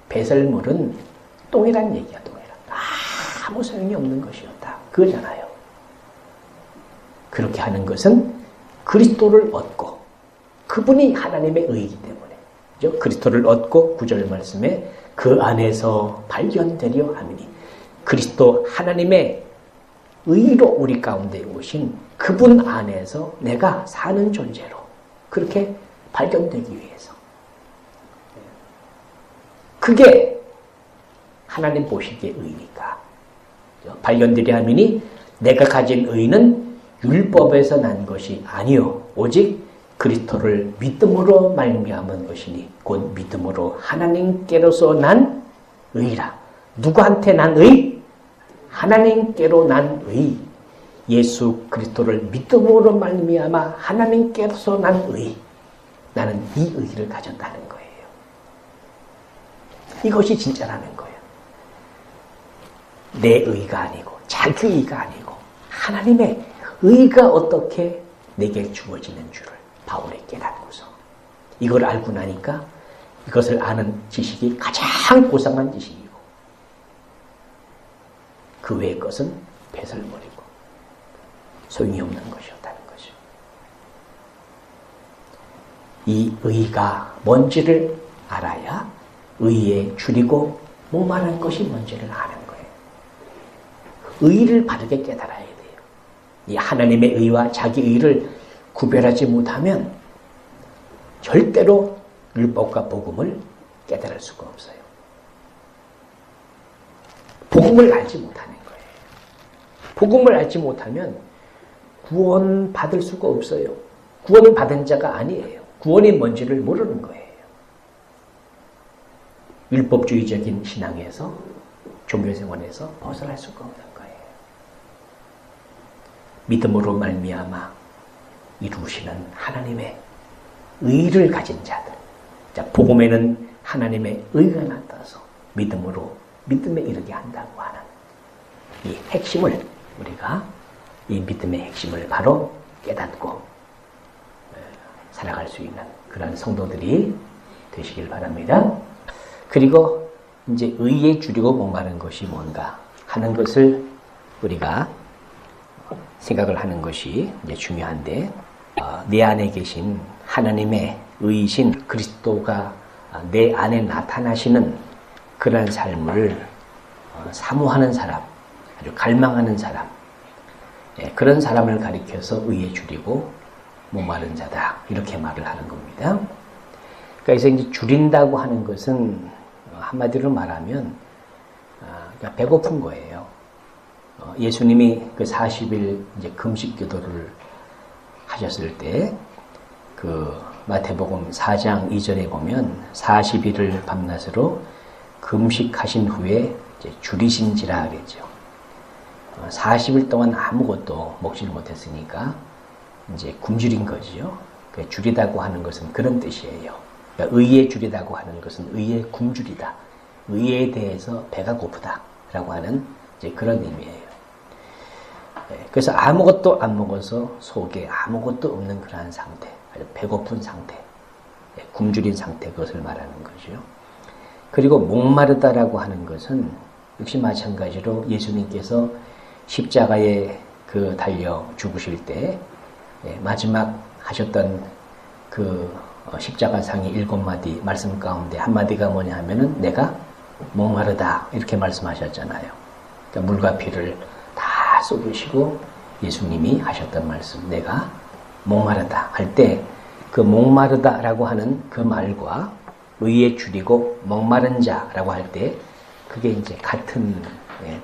배설물은 똥이란 얘기야. 똥이란. 아무 소용이 없는 것이었다. 그거잖아요. 그렇게 하는 것은 그리스도를 얻고 그분이 하나님의 의이기 때문에 그리스도를 얻고 9절 말씀에 그 안에서 발견되려 함이니 그리스도 하나님의 의로 우리 가운데 오신 그분 안에서 내가 사는 존재로 그렇게 발견되기 위해서 그게 하나님 보시기에 의니까 발견되려 함이니 내가 가진 의는 율법에서 난 것이 아니요 오직 그리스도를 믿음으로 말미암은 것이니 곧 믿음으로 하나님께로서 난 의라. 누구한테 난 의? 하나님께로 난 의. 예수 그리스도를 믿음으로 말미암아 하나님께로서 난 의. 나는 이 의를 가졌다는 거예요. 이것이 진짜라는 거예요. 내 의가 아니고 자기 의가 아니고 하나님의 의가 어떻게 내게 주어지는 줄을 바울이 깨닫고서 이걸 알고 나니까 이것을 아는 지식이 가장 고상한 지식이고 그 외의 것은 배설물이고 소용이 없는 것이었다는 거죠. 이 의가 뭔지를 알아야 의에 줄이고 목마른 것이 뭔지를 아는 거예요. 의를 바르게 깨달아야 돼요. 이 하나님의 의와 자기 의를 구별하지 못하면 절대로 율법과 복음을 깨달을 수가 없어요. 복음을 알지 못하는 거예요. 복음을 알지 못하면 구원 받을 수가 없어요. 구원을 받은 자가 아니에요. 구원이 뭔지를 모르는 거예요. 율법주의적인 신앙에서 종교생활에서 벗어날 수가 없는 거예요. 믿음으로 말미암아 이루시는 하나님의 의를 가진 자들. 자, 복음에는 하나님의 의가 나타나서 믿음으로 믿음에 이르게 한다고 하는 이 핵심을 우리가 이 믿음의 핵심을 바로 깨닫고 살아갈 수 있는 그런 성도들이 되시길 바랍니다. 그리고 이제 의에 줄이고 목마른 것이 뭔가 하는 것을 우리가 생각을 하는 것이 이제 중요한데 내 안에 계신 하나님의 의이신 그리스도가 내 안에 나타나시는 그런 삶을 사모하는 사람, 아주 갈망하는 사람, 그런 사람을 가리켜서 의에 줄이고 목마른 자다 이렇게 말을 하는 겁니다. 그래서 이제 줄인다고 하는 것은 한마디로 말하면 그러니까 배고픈 거예요. 예수님이 그 40일 이제 금식 기도를 하셨을 때 그 마태복음 4장 2절에 보면 40일을 밤낮으로 금식하신 후에 이제 줄이신지라 그랬죠. 40일 동안 아무것도 먹지를 못했으니까 이제 굶주린 거지요. 줄이다고 하는 것은 그런 뜻이에요. 그러니까 의에 줄이다고 하는 것은 의에 굶주리다. 의에 대해서 배가 고프다라고 하는 이제 그런 의미예요. 그래서 아무것도 안 먹어서 속에 아무것도 없는 그러한 상태, 아주 배고픈 상태, 굶주린 상태 그것을 말하는 거죠. 그리고 목마르다라고 하는 것은 역시 마찬가지로 예수님께서 십자가에 달려 죽으실 때 마지막 하셨던 그 십자가상의 7마디 말씀 가운데 한마디가 뭐냐 하면은 내가 목마르다 이렇게 말씀하셨잖아요. 그러니까 물과 피를 다 쏟으시고 예수님이 하셨던 말씀, 내가 목마르다 할 때 그 목마르다라고 하는 그 말과 의에 줄이고 목마른 자라고 할 때 그게 이제 같은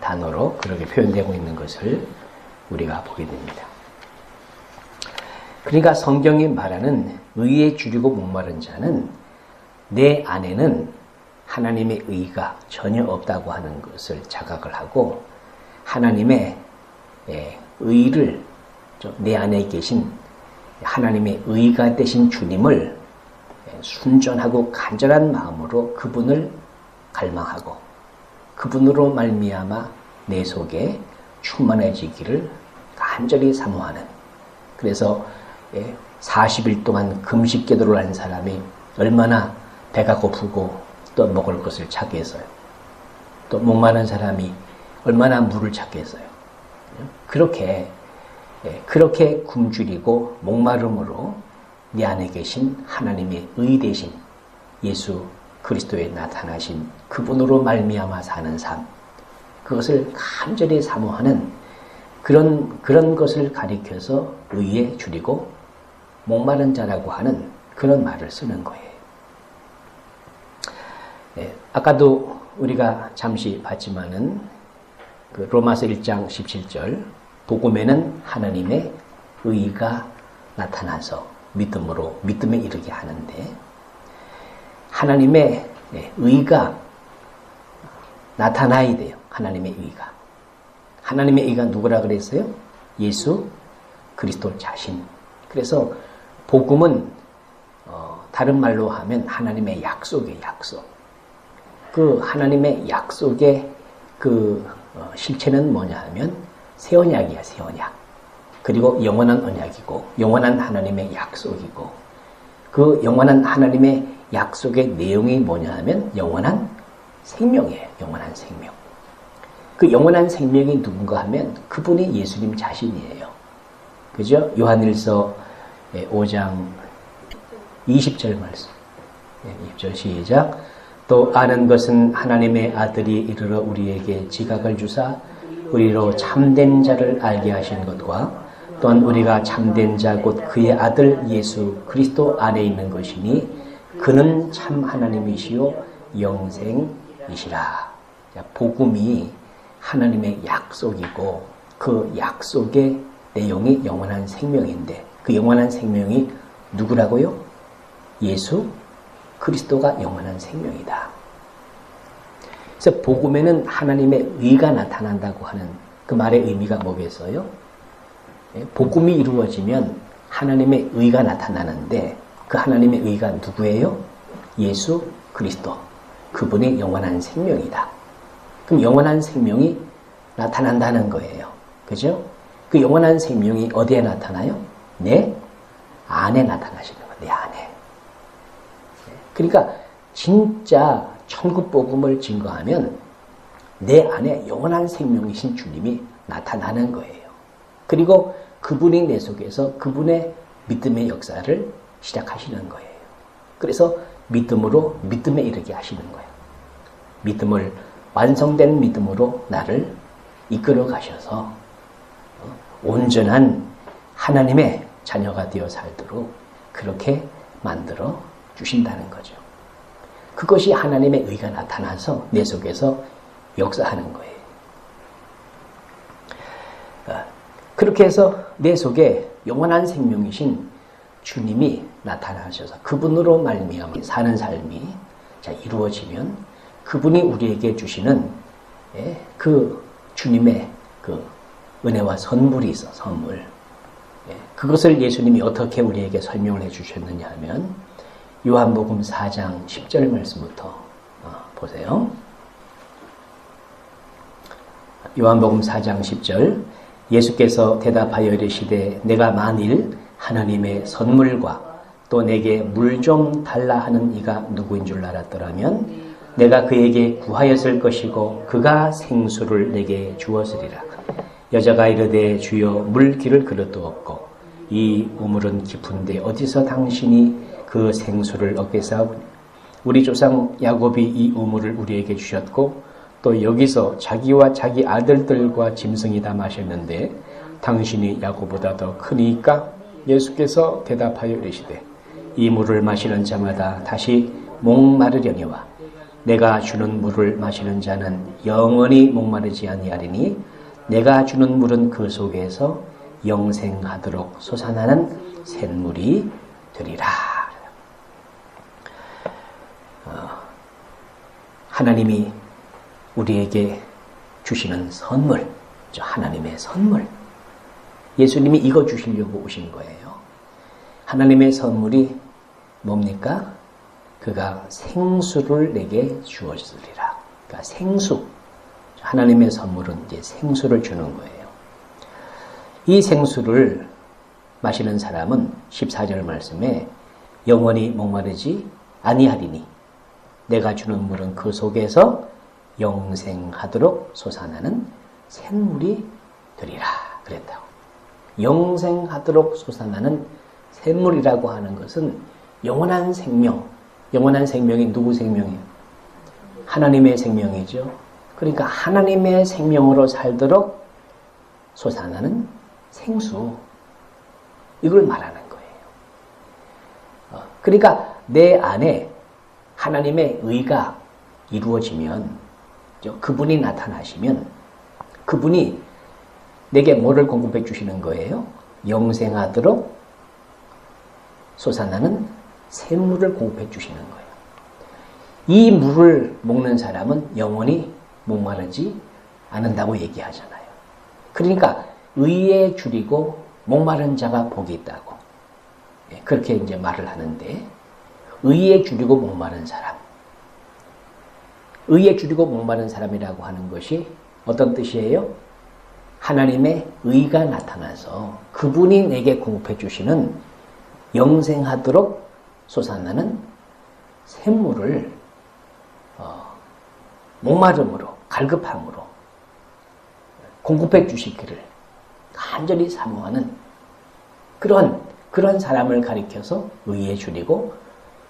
단어로 그렇게 표현되고 있는 것을 우리가 보게 됩니다. 그러니까 성경이 말하는 의에 줄이고 목마른 자는 내 안에는 하나님의 의가 전혀 없다고 하는 것을 자각을 하고 하나님의 의를 내 안에 계신 하나님의 의가 되신 주님을 순전하고 간절한 마음으로 그분을 갈망하고 그분으로 말미암아 내 속에 충만해지기를 간절히 사모하는, 그래서 40일 동안 금식 기도를 한 사람이 얼마나 배가 고프고 또 먹을 것을 찾겠어요. 또 목마른 사람이 얼마나 물을 찾겠어요. 그렇게 굶주리고 목마름으로 네 안에 계신 하나님의 의 되신 예수 그리스도에 나타나신 그분으로 말미암아 사는 삶, 그것을 간절히 사모하는 그런 것을 가리켜서 의에 줄이고 목마른 자라고 하는 그런 말을 쓰는 거예요. 아까도 우리가 잠시 봤지만은 그 로마서 1장 17절 복음에는 하나님의 의가 나타나서 믿음에 이르게 하는데 하나님의 의가 나타나야 돼요. 하나님의 의가. 하나님의 의가 누구라 그랬어요? 예수 그리스도 자신. 그래서 복음은 다른 말로 하면 하나님의 약속이에요. 약속. 그 하나님의 약속의 그 실체는 뭐냐 하면 새 언약이야. 새 언약. 그리고 영원한 언약이고 영원한 하나님의 약속이고 그 영원한 하나님의 약속의 내용이 뭐냐 하면 영원한 생명이에요. 영원한 생명. 그 영원한 생명이 누군가 하면 그분이 예수님 자신이에요. 그죠? 요한일서 5장 20절 말씀. 20절 시작. 또 아는 것은 하나님의 아들이 이르러 우리에게 지각을 주사 우리로 참된 자를 알게 하신 것과 또한 우리가 참된 자 곧 그의 아들 예수 그리스도 안에 있는 것이니 그는 참 하나님이시요 영생이시라. 복음이 하나님의 약속이고 그 약속의 내용이 영원한 생명인데 그 영원한 생명이 누구라고요? 예수 그리스도가 영원한 생명이다. 그래서 복음에는 하나님의 의가 나타난다고 하는 그 말의 의미가 뭐겠어요? 복음이 이루어지면 하나님의 의가 나타나는데 그 하나님의 의가 누구예요? 예수 그리스도. 그분이 영원한 생명이다. 그럼 영원한 생명이 나타난다는 거예요. 그죠? 그 영원한 생명이 어디에 나타나요? 내 안에 나타나시는 거예요. 내 안에. 그러니까 진짜 천국 복음을 증거하면 내 안에 영원한 생명이신 주님이 나타나는 거예요. 그리고 그분이 내 속에서 그분의 믿음의 역사를 시작하시는 거예요. 그래서 믿음으로 믿음에 이르게 하시는 거예요. 믿음을 완성된 믿음으로 나를 이끌어 가셔서 온전한 하나님의 자녀가 되어 살도록 그렇게 만들어 주신다는 거죠. 그것이 하나님의 의가 나타나서 내 속에서 역사하는 거예요. 그렇게 해서 내 속에 영원한 생명이신 주님이 나타나셔서 그분으로 말미암아 사는 삶이 이루어지면 그분이 우리에게 주시는 그 주님의 그 은혜와 선물이 있어. 선물. 그것을 예수님이 어떻게 우리에게 설명을 해주셨느냐 하면 요한복음 4장 10절 말씀부터 보세요. 요한복음 4장 10절 예수께서 대답하여 이르시되 내가 만일 하나님의 선물과 또 내게 물 좀 달라 하는 이가 누구인 줄 알았더라면 내가 그에게 구하였을 것이고 그가 생수를 내게 주었으리라. 여자가 이르되 주여 물 기를 그릇도 없고 이 우물은 깊은데 어디서 당신이 그 생수를 얻게 사오니? 우리 조상 야곱이 이 우물을 우리에게 주셨고 또 여기서 자기와 자기 아들들과 짐승이 다 마셨는데 당신이 야곱보다 더 크니까? 예수께서 대답하여 이르시되 이 물을 마시는 자마다 다시 목마르려니와 내가 주는 물을 마시는 자는 영원히 목마르지 아니하리니 내가 주는 물은 그 속에서 영생하도록 솟아나는 샘물이 되리라. 하나님이 우리에게 주시는 선물, 하나님의 선물. 예수님이 이거 주시려고 오신 거예요. 하나님의 선물이 뭡니까? 그가 생수를 내게 주었으리라. 그러니까 생수. 하나님의 선물은 이제 생수를 주는 거예요. 이 생수를 마시는 사람은 14절 말씀에 영원히 목마르지 아니하리니 내가 주는 물은 그 속에서 영생하도록 솟아나는 샘물이 되리라 그랬다고. 영생하도록 솟아나는 샘물이라고 하는 것은 영원한 생명. 영원한 생명이 누구 생명이에요? 하나님의 생명이죠. 그러니까 하나님의 생명으로 살도록 솟아나는 생수. 이걸 말하는 거예요. 그러니까 내 안에 하나님의 의가 이루어지면, 그분이 나타나시면 그분이 내게 뭐를 공급해 주시는 거예요? 영생하도록 솟아나는 샘물을 공급해 주시는 거예요. 이 물을 먹는 사람은 영원히 목마르지 않는다고 얘기하잖아요. 그러니까 의에 줄이고 목마른 자가 복이 있다고 그렇게 이제 말을 하는데, 의에 줄이고 목마른 사람, 의에 줄이고 목마른 사람이라고 하는 것이 어떤 뜻이에요? 하나님의 의가 나타나서 그분이 내게 공급해 주시는 영생하도록 솟아나는 샘물을 목마름으로, 갈급함으로 공급해 주시기를 간절히 사모하는 그런 사람을 가리켜서 의에 줄이고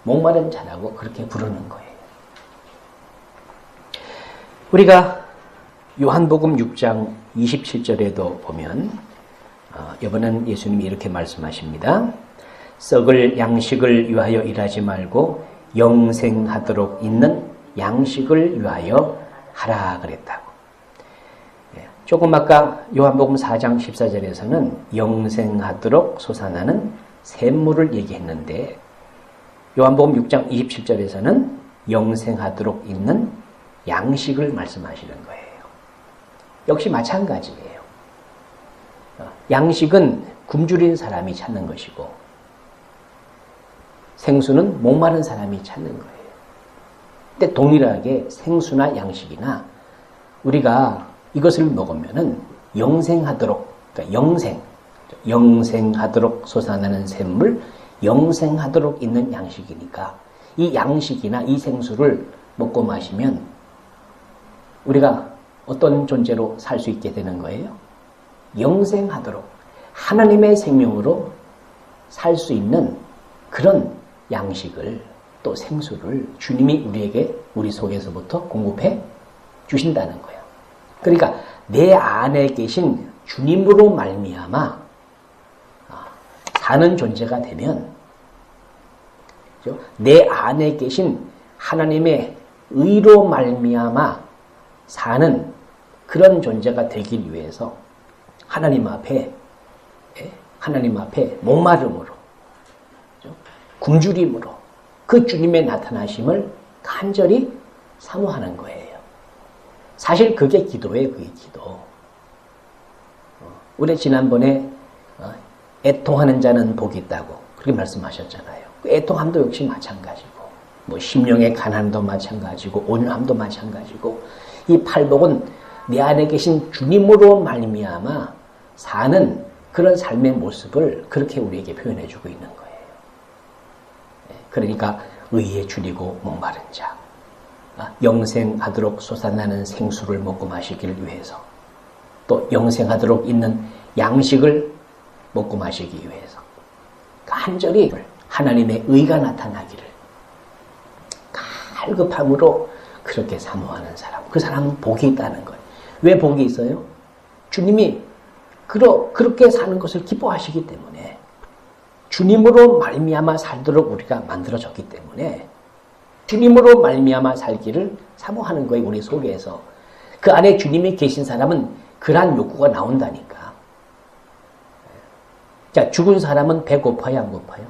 목마른 자라고 그렇게 부르는 거예요. 우리가 요한복음 6장 27절에도 보면 이번엔 예수님이 이렇게 말씀하십니다. 썩을 양식을 위하여 일하지 말고 영생하도록 있는 양식을 위하여 하라 그랬다고. 조금 아까 요한복음 4장 14절에서는 영생하도록 솟아나는 샘물을 얘기했는데 요한복음 6장 27절에서는 영생하도록 있는 양식을 말씀하시는 거예요. 역시 마찬가지예요. 양식은 굶주린 사람이 찾는 것이고 생수는 목마른 사람이 찾는 거예요. 근데 동일하게 생수나 양식이나 우리가 이것을 먹으면은 영생하도록, 그러니까 영생하도록 솟아나는 샘물, 영생하도록 있는 양식이니까 이 양식이나 이 생수를 먹고 마시면 우리가 어떤 존재로 살 수 있게 되는 거예요? 영생하도록 하나님의 생명으로 살 수 있는 그런 양식을 또 생수를 주님이 우리에게 우리 속에서부터 공급해 주신다는 거예요. 그러니까 내 안에 계신 주님으로 말미암아 사는 존재가 되면 내 안에 계신 하나님의 의로 말미암아 사는 그런 존재가 되기 위해서 하나님 앞에 목마름으로 굶주림으로 그 주님의 나타나심을 간절히 사모하는 거예요. 사실 그게 기도예요. 그게 기도. 우리 지난번에 애통하는 자는 복이 있다고 그렇게 말씀하셨잖아요. 애통함도 역시 마찬가지고 뭐 심령의 가난도 마찬가지고 온유함도 마찬가지고 이 팔복은 내 안에 계신 주님으로 말미암아 사는 그런 삶의 모습을 그렇게 우리에게 표현해주고 있는 거예요. 그러니까 의에 줄이고 목마른 자, 영생하도록 솟아나는 생수를 먹고 마시기를 위해서 또 영생하도록 있는 양식을 먹고 마시기 위해서 간절히 하나님의 의가 나타나기를 갈급함으로 그렇게 사모하는 사람, 그 사람은 복이 있다는 거예요. 왜 복이 있어요? 주님이 그렇게 사는 것을 기뻐하시기 때문에, 주님으로 말미암아 살도록 우리가 만들어졌기 때문에 주님으로 말미암아 살기를 사모하는 거예요. 우리 속에서 그 안에 주님이 계신 사람은 그러한 욕구가 나온다니까. 자, 죽은 사람은 배 고파요, 안 고파요?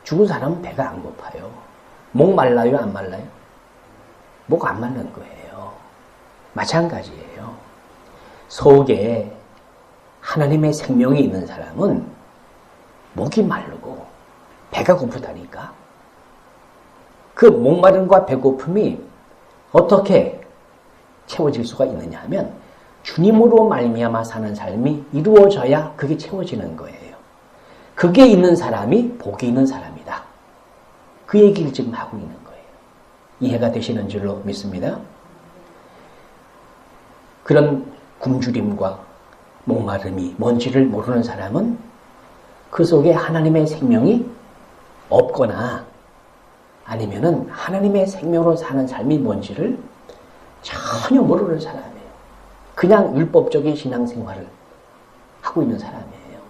죽은 사람은 배가 안 고파요. 목 말라요, 안 말라요? 목 안 말는 거예요. 마찬가지예요. 속에 하나님의 생명이 있는 사람은 목이 마르고 배가 고프다니까. 그 목마름과 배고픔이 어떻게 채워질 수가 있느냐 하면 주님으로 말미암아 사는 삶이 이루어져야 그게 채워지는 거예요. 그게 있는 사람이 복이 있는 사람이다. 그 얘기를 지금 하고 있는 거예요. 이해가 되시는 줄로 믿습니다. 그런 굶주림과 목마름이 뭔지를 모르는 사람은 그 속에 하나님의 생명이 없거나 아니면은 하나님의 생명으로 사는 삶이 뭔지를 전혀 모르는 사람이에요. 그냥 율법적인 신앙생활을 하고 있는 사람이에요.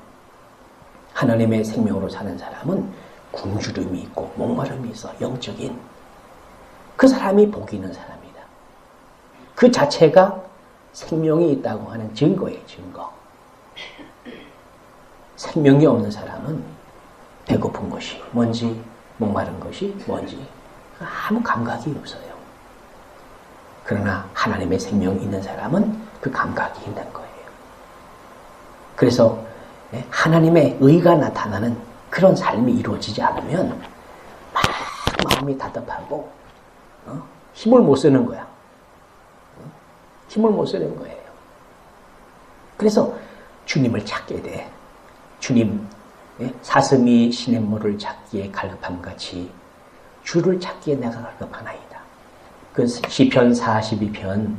하나님의 생명으로 사는 사람은 굶주림이 있고 목마름이 있어. 영적인. 그 사람이 복이 있는 사람이다. 그 자체가 생명이 있다고 하는 증거예요. 증거. 생명이 없는 사람은 배고픈 것이 뭔지, 목마른 것이 뭔지 아무 감각이 없어요. 그러나 하나님의 생명이 있는 사람은 그 감각이 있는 거예요. 그래서 하나님의 의가 나타나는 그런 삶이 이루어지지 않으면 막 마음이 답답하고 힘을 못 쓰는 거야. 힘을 못 쓰는 거예요. 그래서 주님을 찾게 돼. 주님, 사슴이 시냇물을 찾기에 갈급함같이 주를 찾기에 내가 갈급하나이다. 그 시편 42편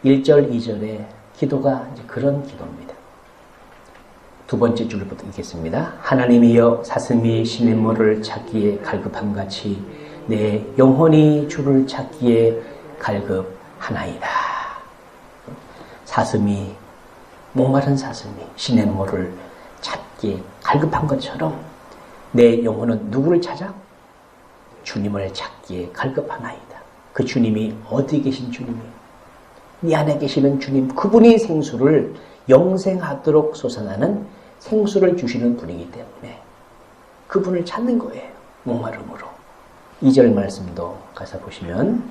1절 2절의 기도가 이제 그런 기도입니다. 두 번째 줄부터 읽겠습니다. 하나님이여 사슴이 시냇물을 찾기에 갈급함같이 내 영혼이 주를 찾기에 갈급하나이다. 사슴이, 목마른 사슴이 시냇물을 찾기에 갈급한 것처럼 내 영혼은 누구를 찾아? 주님을 찾기에 갈급하나이다. 그 주님이 어디 계신 주님이에요? 네 안에 계시는 주님, 그분이 생수를 영생하도록 솟아나는 생수를 주시는 분이기 때문에 그분을 찾는 거예요. 목마름으로. 2절 말씀도 가서 보시면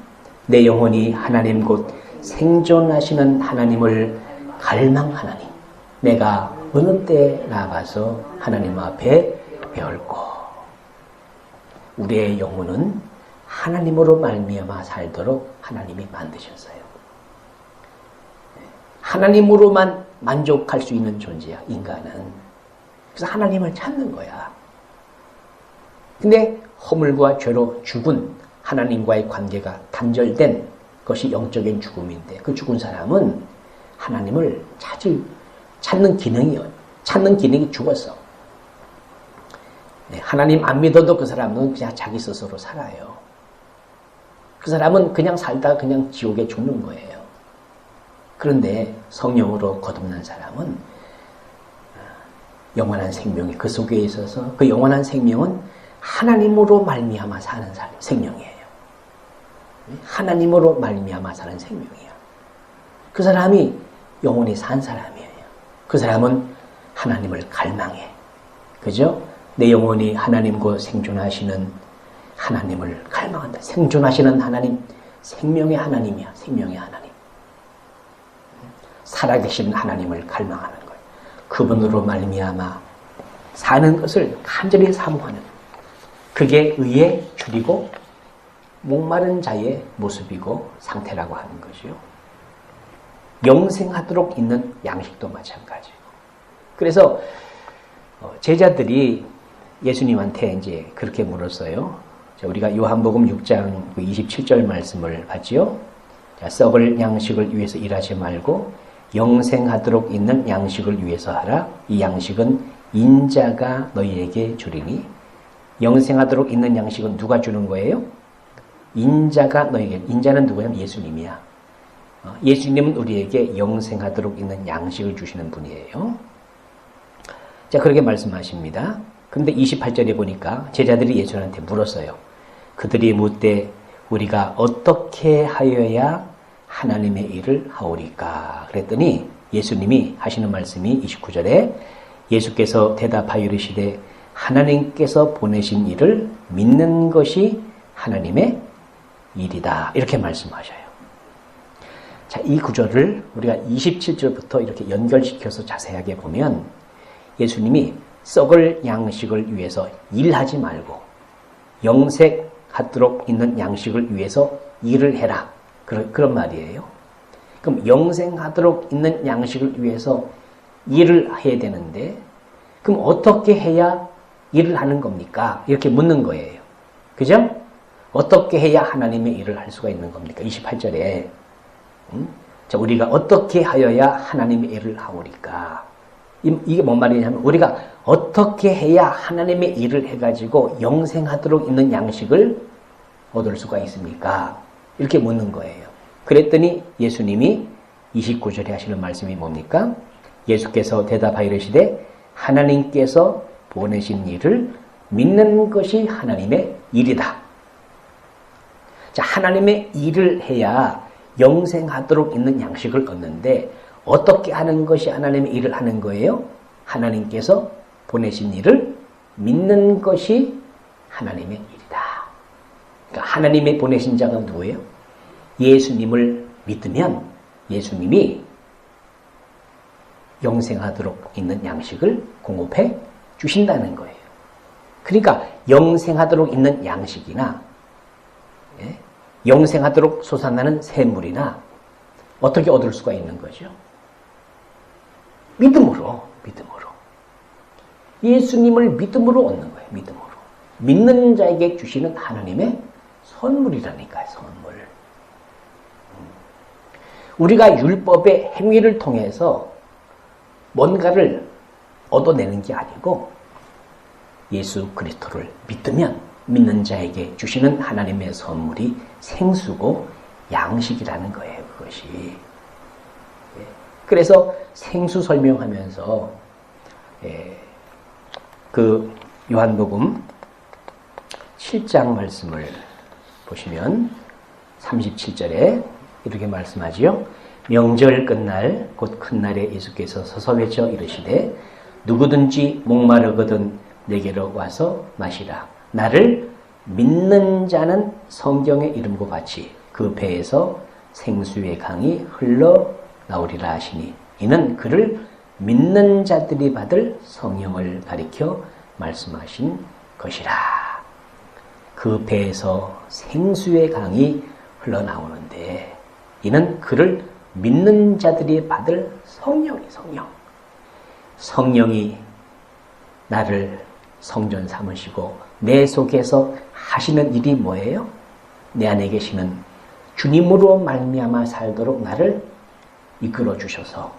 내 영혼이 하나님 곧 생존하시는 하나님을 갈망하나니 내가 어느 때 나가서 하나님 앞에 배울고. 우리의 영혼은 하나님으로 말미암아 살도록 하나님이 만드셨어요. 하나님으로만 만족할 수 있는 존재야, 인간은. 그래서 하나님을 찾는 거야. 근데 허물과 죄로 죽은 하나님과의 관계가 단절된 것이 영적인 죽음인데 그 죽은 사람은 하나님을 찾는 기능이 죽었어. 하나님 안 믿어도 그 사람은 그냥 자기 스스로 살아요. 그 사람은 그냥 살다가 그냥 지옥에 죽는 거예요. 그런데 성령으로 거듭난 사람은 영원한 생명이 그 속에 있어서 그 영원한 생명은 하나님으로 말미암아 사는 생명이에요. 하나님으로 말미암아 사는 생명이에요. 그 사람이 영원히 산 사람이에요. 그 사람은 하나님을 갈망해. 그죠? 내 영혼이 하나님과 생존하시는 하나님을 갈망한다. 생존하시는 하나님, 생명의 하나님이야. 생명의 하나님. 살아계신 하나님을 갈망하는 거예요. 그분으로 말미암아 사는 것을 간절히 사모하는, 그게 의에 줄이고 목마른 자의 모습이고 상태라고 하는 거죠. 영생하도록 있는 양식도 마찬가지고. 그래서 제자들이 예수님한테 이제 그렇게 물었어요. 자, 우리가 요한복음 6장 27절 말씀을 봤지요. 자, 썩을 양식을 위해서 일하지 말고 영생하도록 있는 양식을 위해서 하라. 이 양식은 인자가 너희에게 주리니. 영생하도록 있는 양식은 누가 주는 거예요? 인자가 너희에게. 인자는 누구냐면 예수님이야. 예수님은 우리에게 영생하도록 있는 양식을 주시는 분이에요. 자, 그렇게 말씀하십니다. 그런데 28절에 보니까 제자들이 예수님한테 물었어요. 그들이 묻되 우리가 어떻게 하여야 하나님의 일을 하오리까? 그랬더니 예수님이 하시는 말씀이 29절에 예수께서 대답하여 이르시되 하나님께서 보내신 일을 믿는 것이 하나님의 일이다. 이렇게 말씀하셔요. 자, 이 구절을 우리가 27절부터 이렇게 연결시켜서 자세하게 보면 예수님이 썩을 양식을 위해서 일하지 말고 영생하도록 있는 양식을 위해서 일을 해라. 그런 말이에요. 그럼 영생하도록 있는 양식을 위해서 일을 해야 되는데 그럼 어떻게 해야 일을 하는 겁니까? 이렇게 묻는 거예요. 그죠? 어떻게 해야 하나님의 일을 할 수가 있는 겁니까? 28절에 자, 우리가 어떻게 하여야 하나님의 일을 하오리까? 이게 뭔 말이냐면 우리가 어떻게 해야 하나님의 일을 해가지고 영생하도록 있는 양식을 얻을 수가 있습니까? 이렇게 묻는 거예요. 그랬더니 예수님이 29절에 하시는 말씀이 뭡니까? 예수께서 대답하여 이르시되 하나님께서 보내신 일을 믿는 것이 하나님의 일이다. 자, 하나님의 일을 해야 영생하도록 있는 양식을 얻는데 어떻게 하는 것이 하나님의 일을 하는 거예요? 하나님께서 보내신 일을 믿는 것이 하나님의 일이다. 그러니까 하나님의 보내신 자가 누구예요? 예수님을 믿으면 예수님이 영생하도록 있는 양식을 공급해 주신다는 거예요. 그러니까 영생하도록 있는 양식이나 영생하도록 솟아나는 샘물이나 어떻게 얻을 수가 있는 거죠? 믿음으로. 예수님을 믿음으로 얻는 거예요. 믿음으로. 믿는 자에게 주시는 하나님의 선물이라니까요. 선물. 우리가 율법의 행위를 통해서 뭔가를 얻어내는 게 아니고 예수 그리스도를 믿으면 믿는 자에게 주시는 하나님의 선물이 생수고 양식이라는 거예요. 그것이. 그래서 생수 설명하면서 그 요한복음 7장 말씀을 보시면 37절에 이렇게 말씀하지요. 명절 끝날 곧 큰 날에 예수께서 서서 외쳐 이르시되 누구든지 목마르거든 내게로 와서 마시라. 나를 믿는 자는 성경의 이름과 같이 그 배에서 생수의 강이 흘러나오리라 하시니 이는 그를 믿는 자들이 받을 성령을 가리켜 말씀하신 것이라. 그 배에서 생수의 강이 흘러나오는데 이는 그를 믿는 자들이 받을 성령이 성령이 나를 성전 삼으시고 내 속에서 하시는 일이 뭐예요? 내 안에 계시는 주님으로 말미암아 살도록 나를 이끌어 주셔서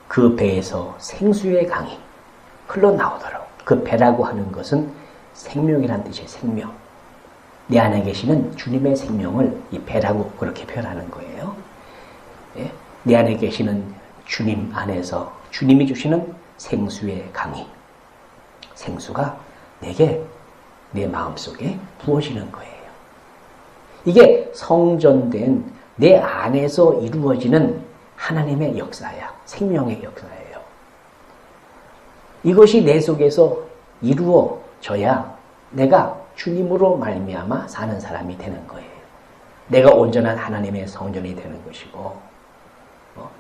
그 배에서 생수의 강이 흘러나오도록. 그 배라고 하는 것은 생명이란 뜻이에요. 생명. 내 안에 계시는 주님의 생명을 이 배라고 그렇게 표현하는 거예요. 내 안에 계시는 주님 안에서 주님이 주시는 생수의 강이, 생수가 내게 내 마음속에 부어지는 거예요. 이게 성전된 내 안에서 이루어지는 하나님의 역사야. 생명의 역사예요. 이것이 내 속에서 이루어져야 내가 주님으로 말미암아 사는 사람이 되는 거예요. 내가 온전한 하나님의 성전이 되는 것이고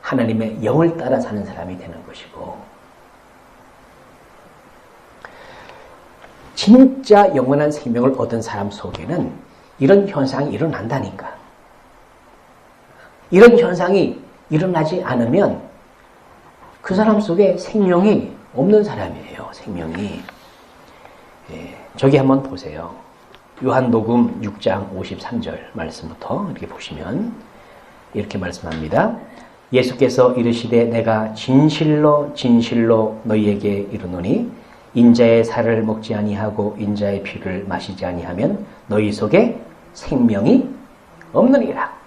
하나님의 영을 따라 사는 사람이 되는 것이고 진짜 영원한 생명을 얻은 사람 속에는 이런 현상이 일어난다니까. 이런 현상이 일어나지 않으면 그 사람 속에 생명이 없는 사람이에요. 생명이. 저기 한번 보세요. 요한복음 6장 53절 말씀부터 이렇게 보시면 이렇게 말씀합니다. 예수께서 이르시되 내가 진실로 진실로 너희에게 이르노니 인자의 살을 먹지 아니하고 인자의 피를 마시지 아니하면 너희 속에 생명이 없느니라.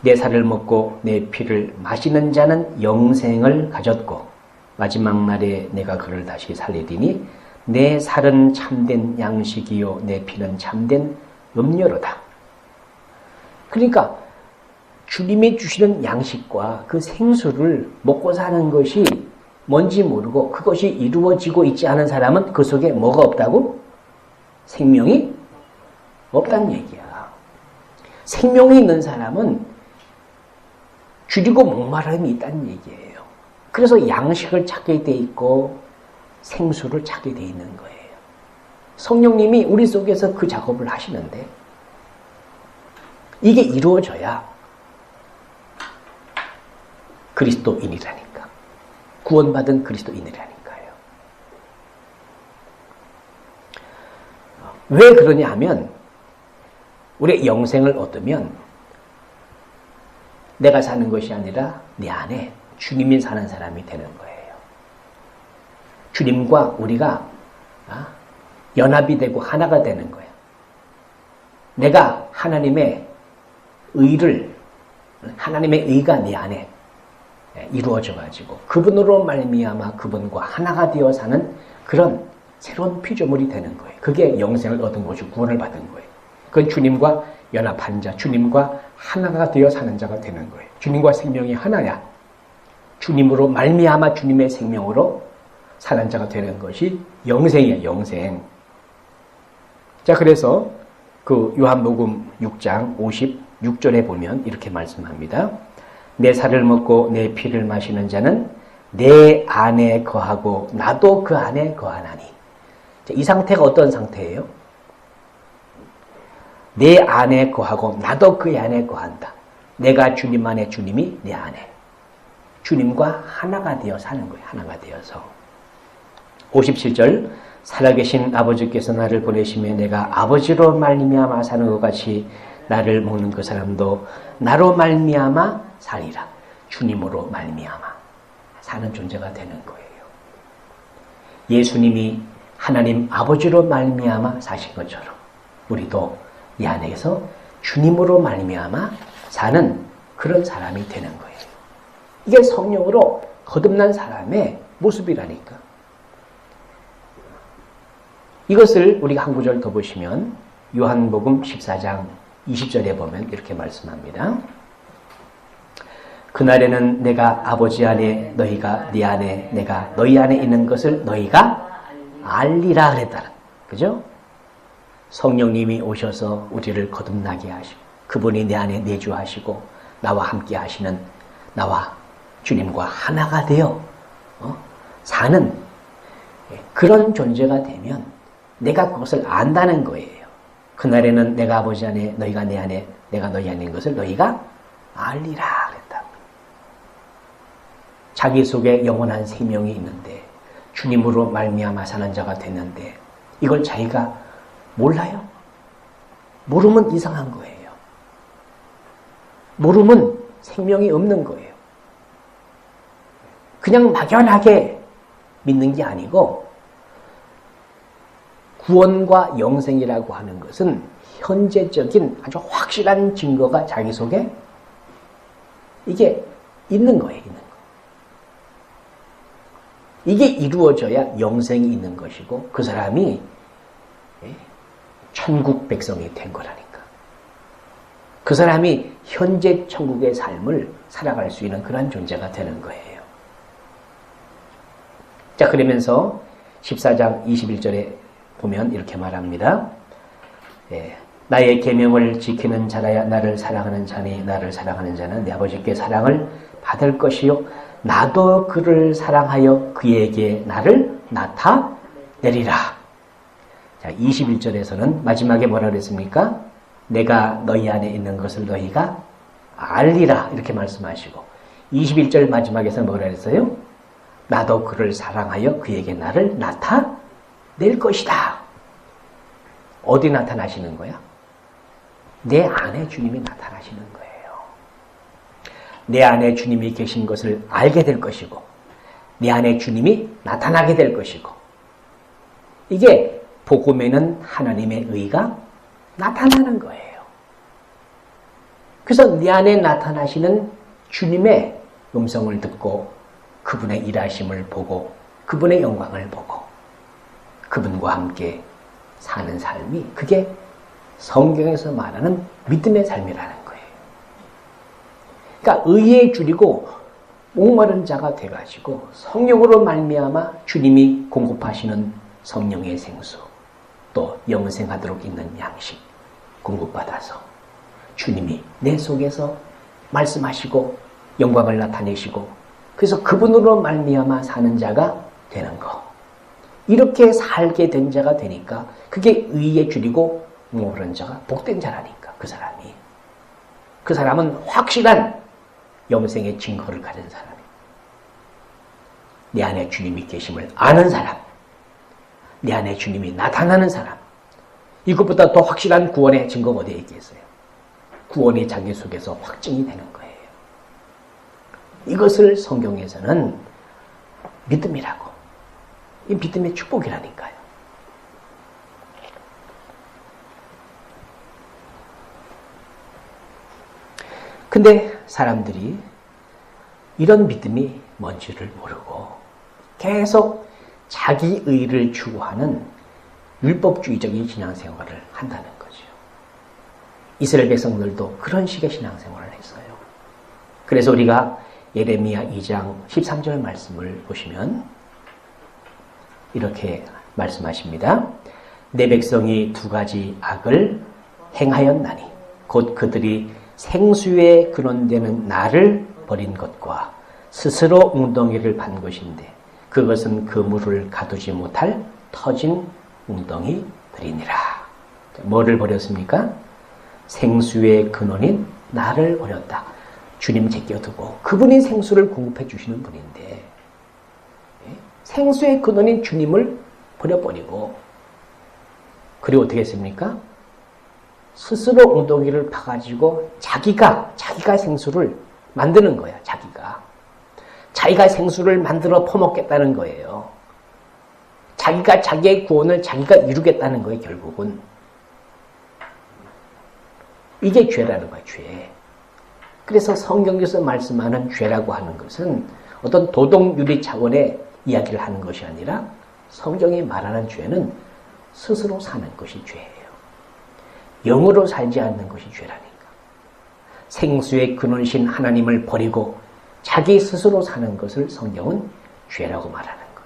내 살을 먹고 내 피를 마시는 자는 영생을 가졌고 마지막 날에 내가 그를 다시 살리리니 내 살은 참된 양식이요 내 피는 참된 음료로다. 그러니까 주님이 주시는 양식과 그 생수를 먹고 사는 것이 뭔지 모르고 그것이 이루어지고 있지 않은 사람은 그 속에 뭐가 없다고? 생명이 없다는 얘기야. 생명이 있는 사람은 줄이고 목마름이 있다는 얘기예요. 그래서 양식을 찾게 돼 있고 생수를 찾게 돼 있는 거예요. 성령님이 우리 속에서 그 작업을 하시는데 이게 이루어져야 그리스도인이라니까. 구원받은 그리스도인이라니까요. 왜 그러냐 하면 우리의 영생을 얻으면 내가 사는 것이 아니라 내 안에 주님이 사는 사람이 되는 거예요. 주님과 우리가 연합이 되고 하나가 되는 거예요. 내가 하나님의 의가 내 안에 이루어져 가지고 그분으로 말미암아 그분과 하나가 되어 사는 그런 새로운 피조물이 되는 거예요. 그게 영생을 얻은 것이고 구원을 받은 거예요. 그건 주님과 연합한 자, 주님과 하나가 되어 사는 자가 되는 거예요. 주님과 생명이 하나야. 주님으로 말미암아 주님의 생명으로 사는 자가 되는 것이 영생이에요. 영생. 자, 그래서 그 요한복음 6장 56절에 보면 이렇게 말씀합니다. 내 살을 먹고 내 피를 마시는 자는 내 안에 거하고 나도 그 안에 거하나니. 자, 이 상태가 어떤 상태예요? 내 안에 거하고 나도 그 안에 거한다. 내가 주님 안에, 주님이 내 안에. 주님과 하나가 되어 사는 거예요. 하나가 되어서. 57절 살아계신 아버지께서 나를 보내심에 내가 아버지로 말미암아 사는 것 같이 나를 먹는 그 사람도 나로 말미암아 살리라. 주님으로 말미암아 사는 존재가 되는 거예요. 예수님이 하나님 아버지로 말미암아 사신 것처럼 우리도 이 안에서 주님으로 말미암아 사는 그런 사람이 되는 거예요. 이게 성령으로 거듭난 사람의 모습이라니까. 이것을 우리가 한 구절 더 보시면 요한복음 14장 20절에 보면 이렇게 말씀합니다. 그날에는 내가 아버지 안에 너희가 네 안에 내가 너희 안에 있는 것을 너희가 알리라 그랬다. 그죠? 성령님이 오셔서 우리를 거듭나게 하시고 그분이 내 안에 내주하시고 나와 함께 하시는 나와 주님과 하나가 되어 사는 그런 존재가 되면 내가 그것을 안다는 거예요. 그날에는 내가 아버지 안에 너희가 내 안에 내가 너희 안에 있는 것을 너희가 알리라 그랬다. 자기 속에 영원한 생명이 있는데 주님으로 말미암아 사는 자가 됐는데 이걸 자기가 몰라요? 모르면 이상한 거예요. 모르면 생명이 없는 거예요. 그냥 막연하게 믿는 게 아니고 구원과 영생이라고 하는 것은 현재적인 아주 확실한 증거가 자기 속에 이게 있는 거예요. 있는 거. 이게 이루어져야 영생이 있는 것이고 그 사람이 천국 백성이 된 거라니까. 그 사람이 현재 천국의 삶을 살아갈 수 있는 그런 존재가 되는 거예요. 자, 그러면서 14장 21절에 보면 이렇게 말합니다. 나의 계명을 지키는 자라야 나를 사랑하는 자니 나를 사랑하는 자는 내 아버지께 사랑을 받을 것이요 나도 그를 사랑하여 그에게 나를 나타내리라. 자, 21절에서는 마지막에 뭐라 그랬습니까? 내가 너희 안에 있는 것을 너희가 알리라 이렇게 말씀하시고 21절 마지막에서 뭐라 그랬어요? 나도 그를 사랑하여 그에게 나를 나타낼 것이다. 어디 나타나시는 거야? 내 안에 주님이 나타나시는 거예요. 내 안에 주님이 계신 것을 알게 될 것이고 내 안에 주님이 나타나게 될 것이고 이게 복음에는 하나님의 의가 나타나는 거예요. 그래서 내 안에 나타나시는 주님의 음성을 듣고 그분의 일하심을 보고 그분의 영광을 보고 그분과 함께 사는 삶이 그게 성경에서 말하는 믿음의 삶이라는 거예요. 그러니까 의에 줄이고 목마른 자가 돼가지고 성령으로 말미암아 주님이 공급하시는 성령의 생수 또 영생하도록 있는 양식 공급받아서 주님이 내 속에서 말씀하시고 영광을 나타내시고 그래서 그분으로 말미암아 사는 자가 되는 거. 이렇게 살게 된 자가 되니까 그게 의에 줄이고 목마른 자가 복된 자라니까 그 사람이. 그 사람은 확실한 영생의 증거를 가진 사람이에요. 내 안에 주님이 계심을 아는 사람. 내 안에 주님이 나타나는 사람. 이것보다 더 확실한 구원의 증거가 어디에 있겠어요? 구원이 자기 속에서 확증이 되는 거예요. 이것을 성경에서는 믿음이라고. 이 믿음의 축복이라니까요. 근데 사람들이 이런 믿음이 뭔지를 모르고 계속 자기 의를 추구하는 율법주의적인 신앙생활을 한다는 거죠. 이스라엘 백성들도 그런 식의 신앙생활을 했어요. 그래서 우리가 예레미야 2장 13절 말씀을 보시면 이렇게 말씀하십니다. 내 백성이 두 가지 악을 행하였나니 곧 그들이 생수에 근원되는 나를 버린 것과 스스로 웅덩이를 판 것인데 그것은 그 물을 가두지 못할 터진 웅덩이들이니라. 뭐를 버렸습니까? 생수의 근원인 나를 버렸다. 주님 제껴두고 그분이 생수를 공급해 주시는 분인데 생수의 근원인 주님을 버려버리고 그리고 어떻게 했습니까? 스스로 웅덩이를 파가지고 자기가 생수를 만드는 거야. 자기가 생수를 만들어 퍼먹겠다는 거예요. 자기가 자기의 구원을 자기가 이루겠다는 거예요. 결국은 이게 죄라는 거야. 죄. 그래서 성경에서 말씀하는 죄라고 하는 것은 어떤 도덕윤리 차원의 이야기를 하는 것이 아니라 성경이 말하는 죄는 스스로 사는 것이 죄예요. 영으로 살지 않는 것이 죄라니까. 생수의 근원이신 하나님을 버리고 자기 스스로 사는 것을 성경은 죄라고 말하는 것.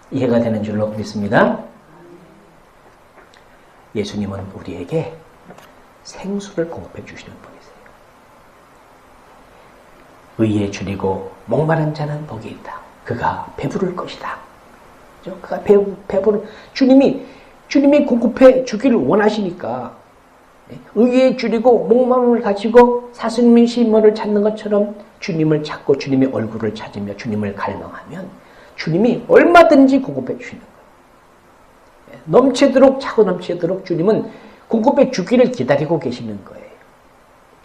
이해가 되는 줄로 믿습니다. 예수님은 우리에게 생수를 공급해 주시는 분이세요. 의에 줄이고 목마른 자는 복이 있다. 그가 배부를 것이다. 그가 배부른 주님이 공급해 주기를 원하시니까 의에 줄이고 목마름을 가지고 사슴이 시몬을 찾는 것처럼 주님을 찾고 주님의 얼굴을 찾으며 주님을 갈망하면 주님이 얼마든지 공급해 주시는 거예요. 넘치도록 차고 넘치도록 주님은 공급해 주기를 기다리고 계시는 거예요.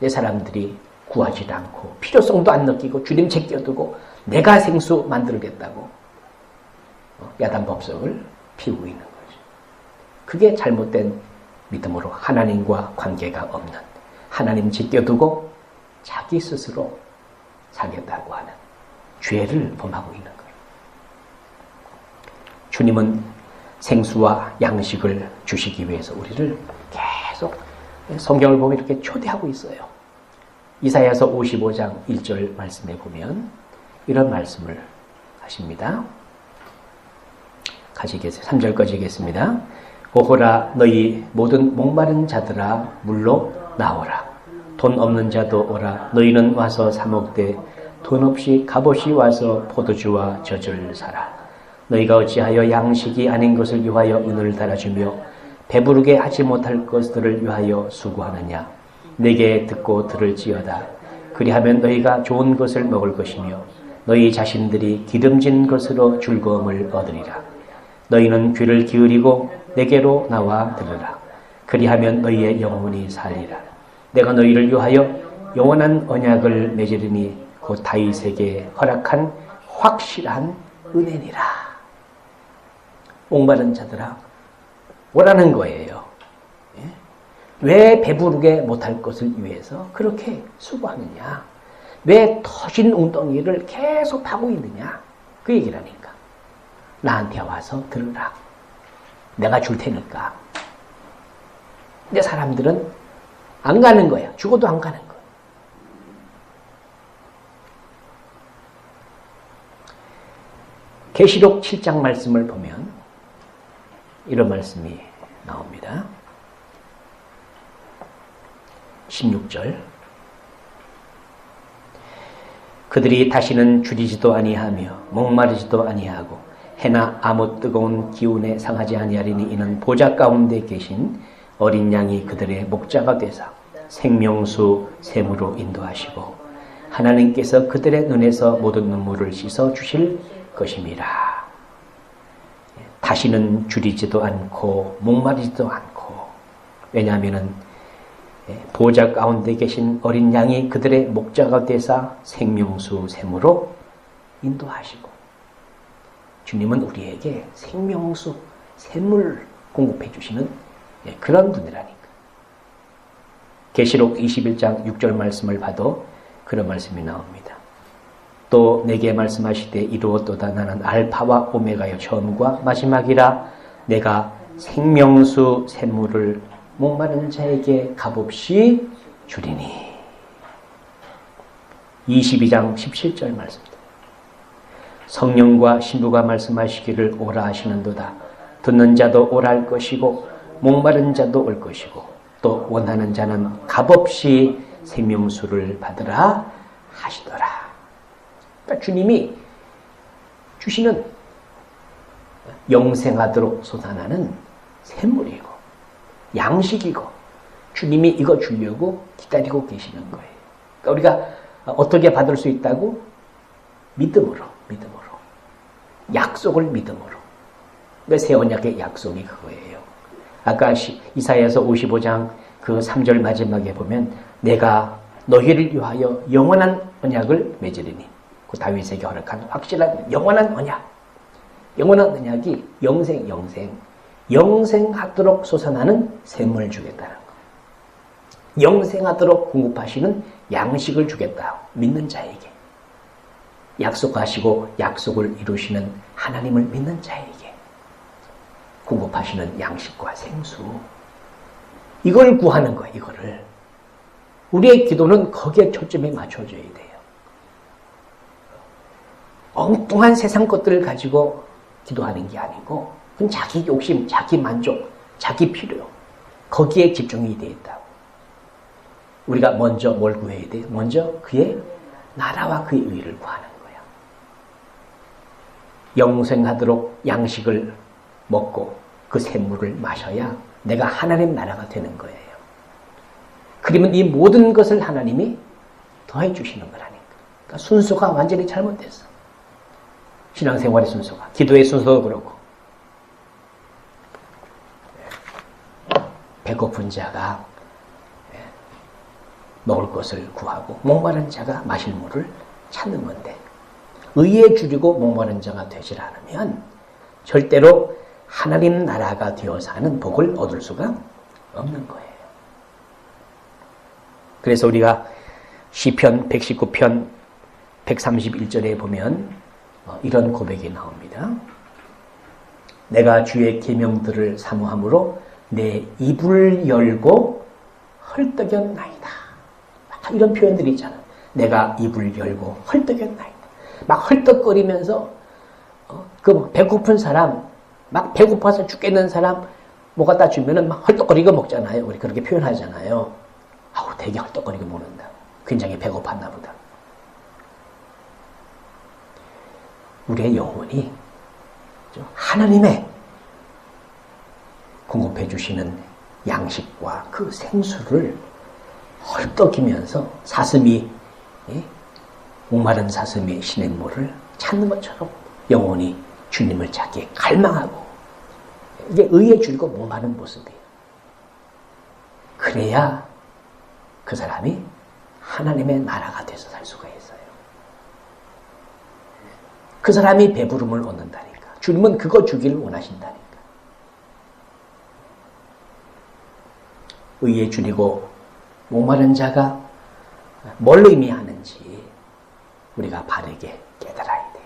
내 사람들이 구하지 않고 필요성도 안 느끼고 주님 제껴두고 내가 생수 만들겠다고 야단법석을 피우고 있는 거죠. 그게 잘못된 믿음으로 하나님과 관계가 없는 하나님 제껴두고 자기 스스로 살겠다고 하는 죄를 범하고 있는 거예요. 주님은 생수와 양식을 주시기 위해서 우리를 계속 성경을 보면 이렇게 초대하고 있어요. 이사야서 55장 1절 말씀에 보면 이런 말씀을 하십니다. 같이 계세요. 3절까지 읽겠습니다. 오호라 너희 모든 목마른 자들아 물로 나오라. 돈 없는 자도 오라. 너희는 와서 사 먹되 돈 없이 값없이 와서 포도주와 젖을 사라. 너희가 어찌하여 양식이 아닌 것을 위하여 은을 달아주며 배부르게 하지 못할 것들을 위하여 수고하느냐. 내게 듣고 들을지어다. 그리하면 너희가 좋은 것을 먹을 것이며 너희 자신들이 기름진 것으로 즐거움을 얻으리라. 너희는 귀를 기울이고 내게로 나와 들으라. 그리하면 너희의 영혼이 살리라. 내가 너희를 위하여 영원한 언약을 맺으리니 곧 다윗에게 허락한 확실한 은혜니라. 목마른 자들아, 오라는 거예요. 왜 배부르게 못할 것을 위해서 그렇게 수고하느냐? 왜 터진 웅덩이를 계속 파고 있느냐? 그 얘기라니까. 나한테 와서 들으라. 내가 줄 테니까. 근데 사람들은 안 가는 거야. 죽어도 안 가는 거야. 계시록 7장 말씀을 보면 이런 말씀이 나옵니다. 16절. 그들이 다시는 줄이지도 아니하며 목마르지도 아니하고 해나 아무 뜨거운 기운에 상하지 아니하리니 이는 보좌 가운데 계신 어린 양이 그들의 목자가 되사 생명수 샘으로 인도하시고 하나님께서 그들의 눈에서 모든 눈물을 씻어 주실 것임이라. 다시는 줄이지도 않고 목마르지도 않고, 왜냐하면 보좌 가운데 계신 어린 양이 그들의 목자가 되사 생명수 샘으로 인도하시고, 주님은 우리에게 생명수 샘을 공급해 주시는 그런 분이라니까. 계시록 21장 6절 말씀을 봐도 그런 말씀이 나옵니다. 또 내게 말씀하시되 이루었도다. 나는 알파와 오메가여 처음과 마지막이라. 내가 생명수 샘물을 목마른 자에게 값없이 주리니. 22장 17절 말씀입니다. 성령과 신부가 말씀하시기를 오라 하시는도다. 듣는 자도 오라 할 것이고 목마른 자도 올 것이고 또 원하는 자는 값없이 생명수를 받으라 하시더라. 그러니까 주님이 주시는 영생하도록 솟아나는 샘물이고 양식이고 주님이 이거 주려고 기다리고 계시는 거예요. 그러니까 우리가 어떻게 받을 수 있다고? 믿음으로. 약속을 믿음으로. 새 언약의 약속이 그거예요. 아까 이사야서 55장 그 3절 마지막에 보면 내가 너희를 위하여 영원한 언약을 맺으리니, 그 다윗에게 허락한 확실한 영원한 언약. 영원한 언약이 영생하도록 솟아나는 샘을 주겠다는 거. 영생하도록 공급하시는 양식을 주겠다. 믿는 자에게. 약속하시고 약속을 이루시는 하나님을 믿는 자에게 공급하시는 양식과 생수. 이걸 구하는 거예요. 이거를. 우리의 기도는 거기에 초점이 맞춰져야 돼요. 엉뚱한 세상 것들을 가지고 기도하는 게 아니고 그건 자기 욕심, 자기 만족, 자기 필요, 거기에 집중이 되어 있다고. 우리가 먼저 뭘 구해야 돼요? 먼저 그의 나라와 그의 의를 구하는 거야. 영생하도록 양식을 먹고 그 샘물을 마셔야 내가 하나님 나라가 되는 거예요. 그러면 이 모든 것을 하나님이 더해 주시는 거라니까. 그러니까 순서가 완전히 잘못됐어. 신앙생활의 순서가, 기도의 순서도 그렇고. 배고픈 자가 먹을 것을 구하고 목마른 자가 마실 물을 찾는 건데, 의에 줄이고 목마른 자가 되질 않으면 절대로 하나님 나라가 되어 사는 복을 얻을 수가 없는 거예요. 그래서 우리가 시편 119편 131절에 보면 이런 고백이 나옵니다. 내가 주의 계명들을 사모함으로 내 입을 열고 헐떡였나이다. 이런 표현들이 있잖아. 내가 입을 열고 헐떡였나이다. 막 헐떡거리면서 그 배고픈 사람, 막 배고파서 죽겠는 사람 뭐 갖다 주면은 막 헐떡거리고 먹잖아요. 우리 그렇게 표현하잖아요. 아우, 되게 헐떡거리고 먹는다. 굉장히 배고팠나 보다. 우리의 영혼이 하나님의 공급해 주시는 양식과 그 생수를 헐떡이면서 사슴이, 목마른 사슴이 시냇물을 찾는 것처럼 영혼이 주님을 찾기에 갈망하고, 이게 의에 줄이고 목마른 모습이에요. 그래야 그 사람이 하나님의 나라가 돼서 살 수가 있어요. 그 사람이 배부름을 얻는다니까. 주님은 그거 주기를 원하신다니까. 의에 줄이고 목마른 자가 뭘 의미하는지 우리가 바르게 깨달아야 돼요.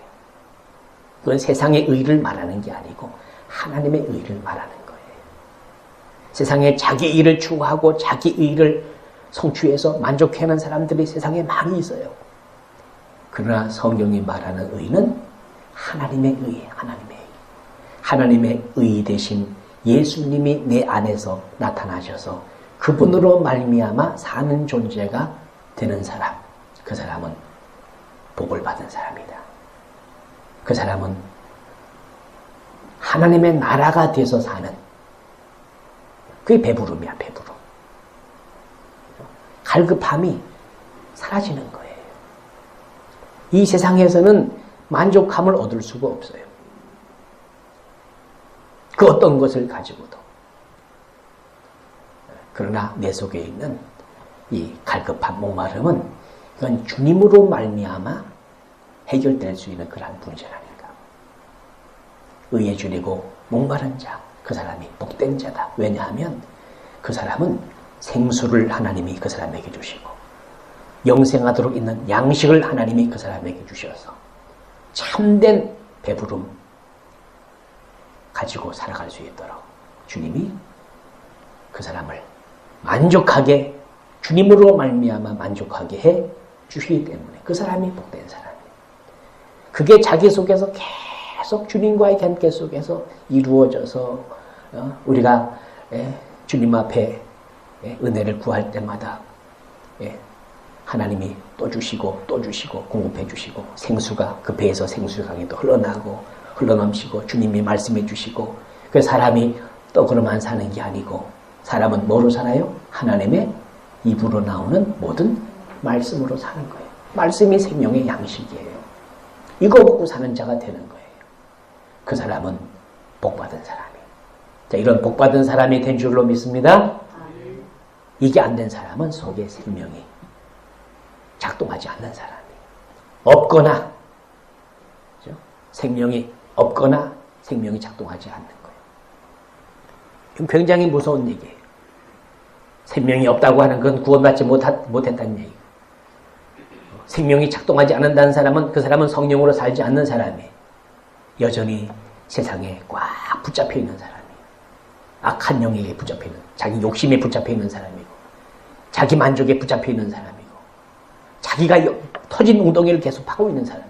그건 세상의 의를 말하는 게 아니고 하나님의 의를 말하는 거예요. 세상에 자기 의를 추구하고 자기 의를 성취해서 만족해하는 사람들이 세상에 많이 있어요. 그러나 성경이 말하는 의는 하나님의 의예요. 하나님의 의. 하나님의 의 대신 예수님이 내 안에서 나타나셔서 그분으로 말미암아 사는 존재가 되는 사람, 그 사람은 복을 받은 사람이다. 그 사람은 하나님의 나라가 돼서 사는, 그게 배부름이야. 배부름. 갈급함이 사라지는 거예요. 이 세상에서는 만족함을 얻을 수가 없어요. 그 어떤 것을 가지고도. 그러나 내 속에 있는 이 갈급한 목마름은 이건 주님으로 말미암아 해결될 수 있는 그러한 문제라니까. 의에 줄이고 목마른 자, 그 사람이 복된 자다. 왜냐하면 그 사람은 생수를 하나님이 그 사람에게 주시고 영생하도록 있는 양식을 하나님이 그 사람에게 주셔서 참된 배부름 가지고 살아갈 수 있도록 주님이 그 사람을 만족하게, 주님으로 말미암아 만족하게 해 주시기 때문에 그 사람이 복된 사람이에요. 그게 자기 속에서 계속 주님과의 관계 속에서 이루어져서 우리가 주님 앞에 은혜를 구할 때마다 하나님이 또 주시고 또 주시고 공급해 주시고 생수가 그 배에서 생수 강이 또 흘러나고 흘러넘치고 주님이 말씀해 주시고 그 사람이 또 그러만 사는 게 아니고 사람은 뭐로 살아요? 하나님의 입으로 나오는 모든 말씀으로 사는 거예요. 말씀이 생명의 양식이에요. 이거 먹고 사는 자가 되는 거예요. 그 사람은 복받은 사람이에요. 자, 이런 복받은 사람이 된 줄로 믿습니다. 이게 안 된 사람은 속에 생명이 작동하지 않는 사람이에요. 없거나, 그렇죠? 생명이 없거나 생명이 작동하지 않는 거예요. 이건 굉장히 무서운 얘기예요. 생명이 없다고 하는 건 구원받지 못했다는 얘기예요. 생명이 작동하지 않는다는 사람은 그 사람은 성령으로 살지 않는 사람이에요. 여전히 세상에 꽉 붙잡혀 있는 사람이에요. 악한 영에게 붙잡혀 있는, 자기 욕심에 붙잡혀 있는 사람이고 자기 만족에 붙잡혀 있는 사람이고 자기가 터진 웅덩이를 계속 파고 있는 사람.